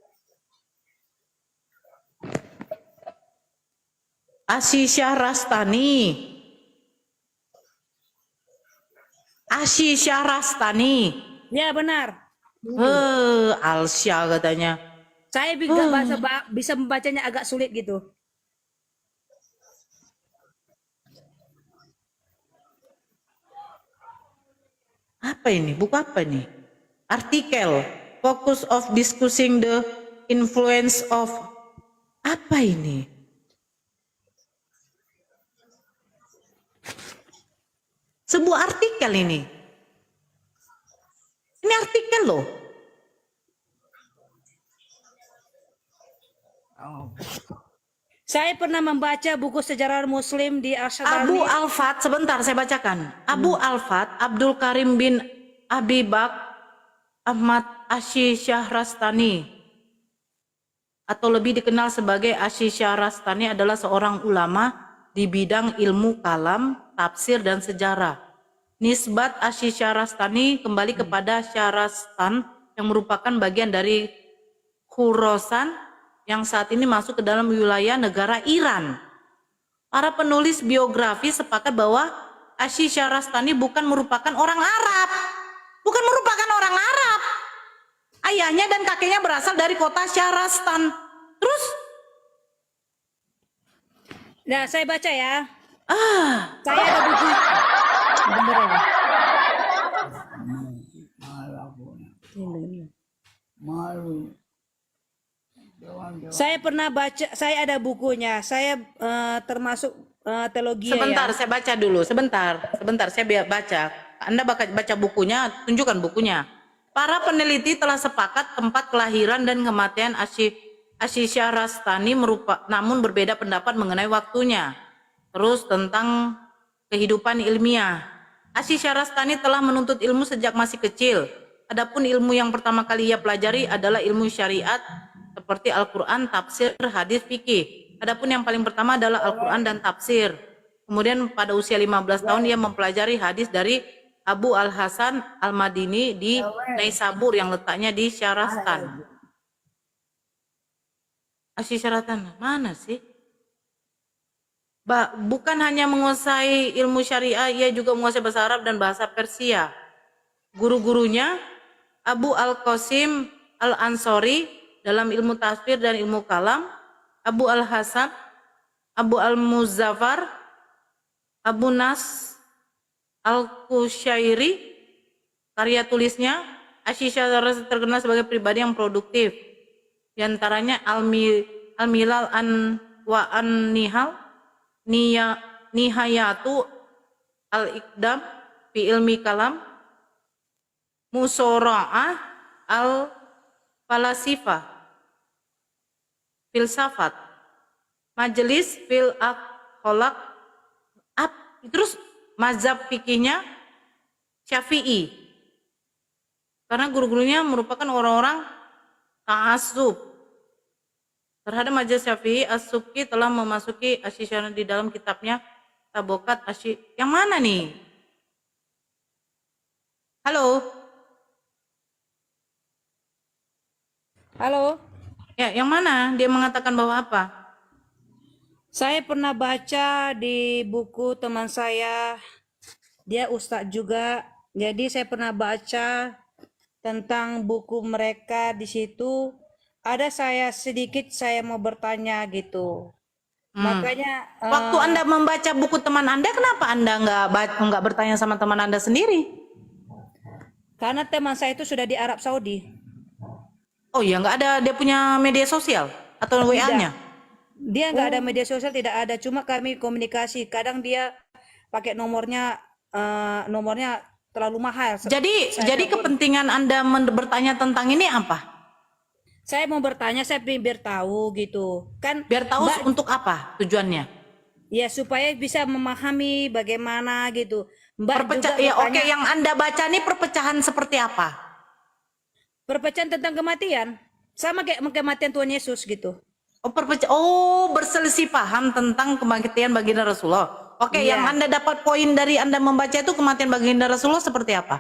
Asy-Syarastani. Ya benar. Al-Syah katanya. Saya bisa membacanya agak sulit gitu. Apa ini? Buku apa ini? Artikel. Focus of discussing the influence of. Apa ini? Sebuah artikel ini. Ini artikel loh. Saya pernah membaca buku sejarah Muslim di Al-Syarastani. Abu Al-Fat, sebentar saya bacakan. Abu Al-Fat, Abdul Karim bin Abi Bak Ahmad Asy-Syahrastani, atau lebih dikenal sebagai Asy-Syahrastani, adalah seorang ulama di bidang ilmu kalam, tafsir dan sejarah. Nisbat Asy-Syahrastani kembali kepada Syahrastan yang merupakan bagian dari Khurasan yang saat ini masuk ke dalam wilayah negara Iran. Para penulis biografi sepakat bahwa Asy-Syahrastani bukan merupakan orang Arab. Bukan merupakan orang Arab. Ayahnya dan kakeknya berasal dari kota Syahrastan. Terus? Nah, saya baca ya. Saya ada buku. Bener ya. Saya pernah baca, saya ada bukunya. Saya termasuk teologi. Sebentar, ya. saya baca dulu. Sebentar, saya baca. Anda baca bukunya, tunjukkan bukunya. Para peneliti telah sepakat tempat kelahiran dan kematian Asy-Syahrastani namun berbeda pendapat mengenai waktunya. Terus tentang kehidupan ilmiah. Asy-Syahrastani telah menuntut ilmu sejak masih kecil. Adapun ilmu yang pertama kali ia pelajari adalah ilmu syariat seperti Al-Quran, tafsir, hadis, fikih. Adapun yang paling pertama adalah Al-Quran dan tafsir. Kemudian pada usia 15 tahun dia mempelajari hadis dari Abu Al-Hasan Al-Madini di Naisabur yang letaknya di Syarastan. Syarastan mana sih? Bukan hanya menguasai ilmu syariah, ia juga menguasai bahasa Arab dan bahasa Persia. Guru-gurunya Abu Al-Qasim Al-Ansori dalam ilmu tafsir dan ilmu kalam, Abu Al-Hasan, Abu Al-Muzaffar, Abu Nas Al-Kushairi, karya tulisnya Asy-Syahrastani terkenal sebagai pribadi yang produktif. Di antaranya Al-Milal wa An-Nihal, Nihayatu Al-Iqdam fi ilmi kalam, Musora'ah Al-Falasifah, filsafat, Majelis fil akhlaq, terus mazhab fikihnya Syafi'i. Karena guru-gurunya merupakan orang-orang ta'assub terhadap mazhab Syafi'i. As-Subki telah memasuki Asy-Syahrastani di dalam kitabnya Tabokat yang mana nih? Halo? Halo? Ya, yang mana? Dia mengatakan bahwa apa? Saya pernah baca di buku teman saya, dia ustadz juga. Jadi saya pernah baca tentang buku mereka di situ. Ada sedikit saya mau bertanya gitu. Makanya waktu Anda membaca buku teman Anda, kenapa Anda nggak bertanya sama teman Anda sendiri? Karena teman saya itu sudah di Arab Saudi. Oh iya, nggak ada dia punya media sosial atau WA-nya? Dia nggak ada media sosial, tidak ada. Cuma kami komunikasi. Kadang dia pakai nomornya terlalu mahal. Jadi kepentingan Anda bertanya tentang ini apa? Saya mau bertanya, saya biar tahu gitu. Kan biar tahu untuk apa tujuannya? Ya supaya bisa memahami bagaimana gitu. Mbak ya oke, yang Anda baca nih perpecahan seperti apa? Perpecahan tentang kematian. Sama kayak kematian Tuhan Yesus gitu. Berselisih paham tentang kematian baginda Rasulullah. Oke, yang Anda dapat poin dari Anda membaca itu kematian baginda Rasulullah seperti apa?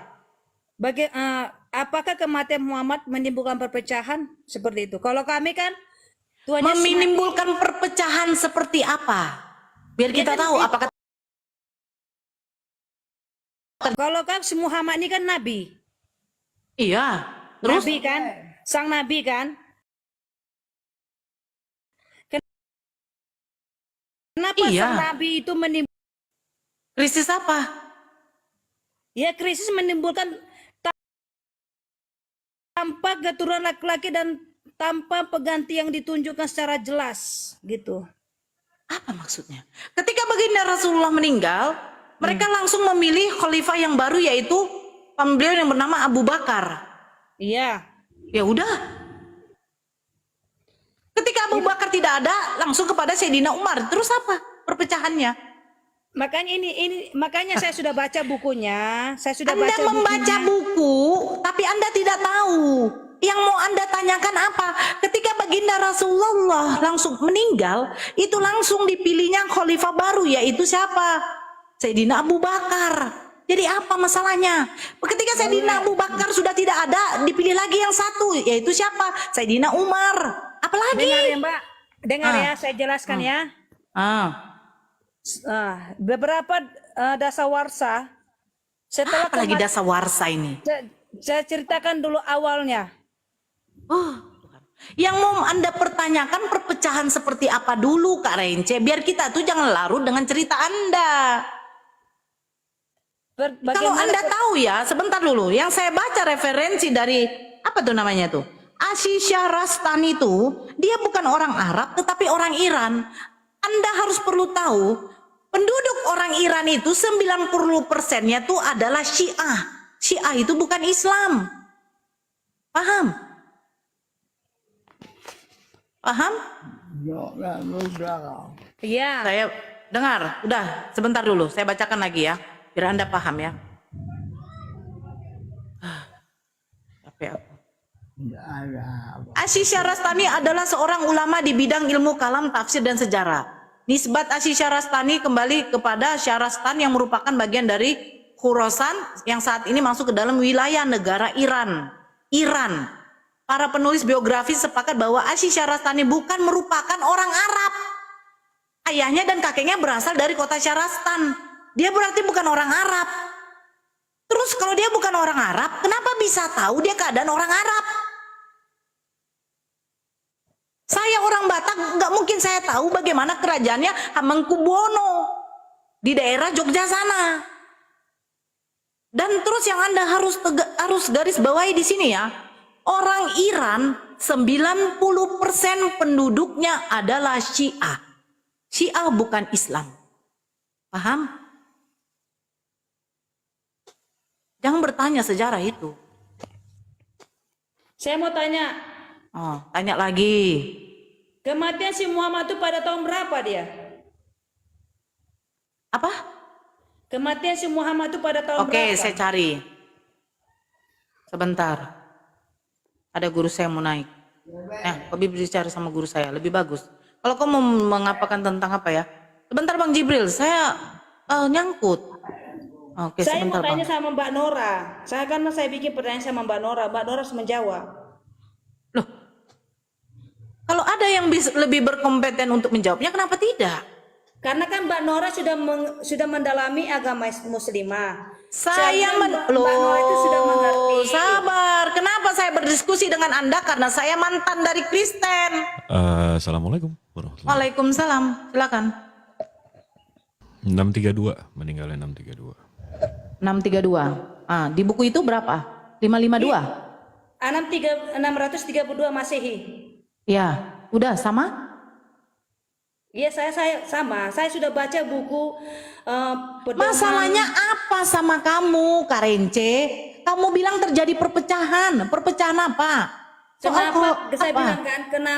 Apakah kematian Muhammad menimbulkan perpecahan seperti itu? Kalau kami kan Tuhan Yesus menimbulkan perpecahan seperti apa? Biar kita tahu apakah kalau kan Muhammad ini kan nabi. Iya. Terus? Nabi kan, sang nabi kan. Kenapa sang nabi itu menimbulkan krisis apa? Ya krisis menimbulkan tanpa keturunan laki-laki dan tanpa pengganti yang ditunjukkan secara jelas gitu. Apa maksudnya? Ketika baginda Rasulullah meninggal, mereka langsung memilih khalifah yang baru, yaitu beliau yang bernama Abu Bakar. Iya. Ya udah. Ketika Abu Bakar tidak ada, langsung kepada Sayyidina Umar. Terus apa perpecahannya? Makanya saya sudah baca bukunya. Anda membaca buku, tapi Anda tidak tahu. Yang mau Anda tanyakan apa? Ketika baginda Rasulullah langsung meninggal, itu langsung dipilihnya khalifah baru, yaitu siapa? Sayyidina Abu Bakar. Jadi apa masalahnya? Ketika Sayyidina Abu Bakar sudah tidak ada, dipilih lagi yang satu, yaitu siapa? Sayyidina Umar. Apalagi? Dengar ya Mbak, dengar ya, saya jelaskan ya. Beberapa dasawarsa setelah apalagi dasawarsa ini? Saya ceritakan dulu awalnya. Yang mau Anda pertanyakan perpecahan seperti apa dulu Kak Rence, biar kita tuh jangan larut dengan cerita Anda. Kalau Anda tahu ya, sebentar dulu, yang saya baca referensi dari apa tuh namanya tuh, Asy-Syahrastani itu dia bukan orang Arab tetapi orang Iran. Anda harus perlu tahu, penduduk orang Iran itu 90%-nya tuh adalah Syiah. Syiah itu bukan Islam. Paham? Paham? Iya. Saya dengar, udah sebentar dulu, saya bacakan lagi ya, biar Anda paham ya. Capek aku. Asy Syahrastani adalah seorang ulama di bidang ilmu kalam, tafsir dan sejarah. Nisbat Asy Syahrastani kembali kepada Syahrastan yang merupakan bagian dari Khurasan yang saat ini masuk ke dalam wilayah negara Iran. Para penulis biografi sepakat bahwa Asy Syahrastani bukan merupakan orang Arab. Ayahnya dan kakeknya berasal dari kota Syahrastan. Dia berarti bukan orang Arab. Terus kalau dia bukan orang Arab, kenapa bisa tahu dia keadaan orang Arab? Saya orang Batak, nggak mungkin saya tahu bagaimana kerajaannya Hamengkubuwono di daerah Jogja sana. Dan terus yang Anda harus garis bawahi di sini ya, orang Iran 90% penduduknya adalah Syiah. Syiah bukan Islam. Paham? Jangan bertanya sejarah itu. Saya mau tanya. Oh, tanya lagi. Kematian si Muhammad itu pada tahun berapa dia? Apa? Kematian si Muhammad itu pada tahun berapa? Oke, saya cari. Sebentar. Ada guru saya mau naik. Kau bicara sama guru saya, lebih bagus. Kalau kau mau mengapakan tentang apa ya? Sebentar Bang Jibril, saya nyangkut. Oke, Saya sebentar mau tanya Bang. sama Mbak Nora. Karena saya bikin pertanyaan sama Mbak Nora harus menjawab. Loh, kalau ada yang lebih berkompeten untuk menjawabnya, kenapa tidak? Karena kan Mbak Nora sudah mendalami agama Muslimah. Saya Mbak Nora itu sudah mengerti. Sabar. Kenapa saya berdiskusi dengan Anda? Karena saya mantan dari Kristen. Assalamualaikum warahmatullahi Waalaikumsalam. Silakan. 632, meninggalnya 632. 632. Di buku itu berapa? 552? 632 Masehi. Ya, udah sama? Iya, saya sama. Saya sudah baca buku pedoman. Masalahnya apa sama kamu, Karence? Kamu bilang terjadi perpecahan. Perpecahan apa? Soal Kenapa? Saya apa? bilang kan, kenapa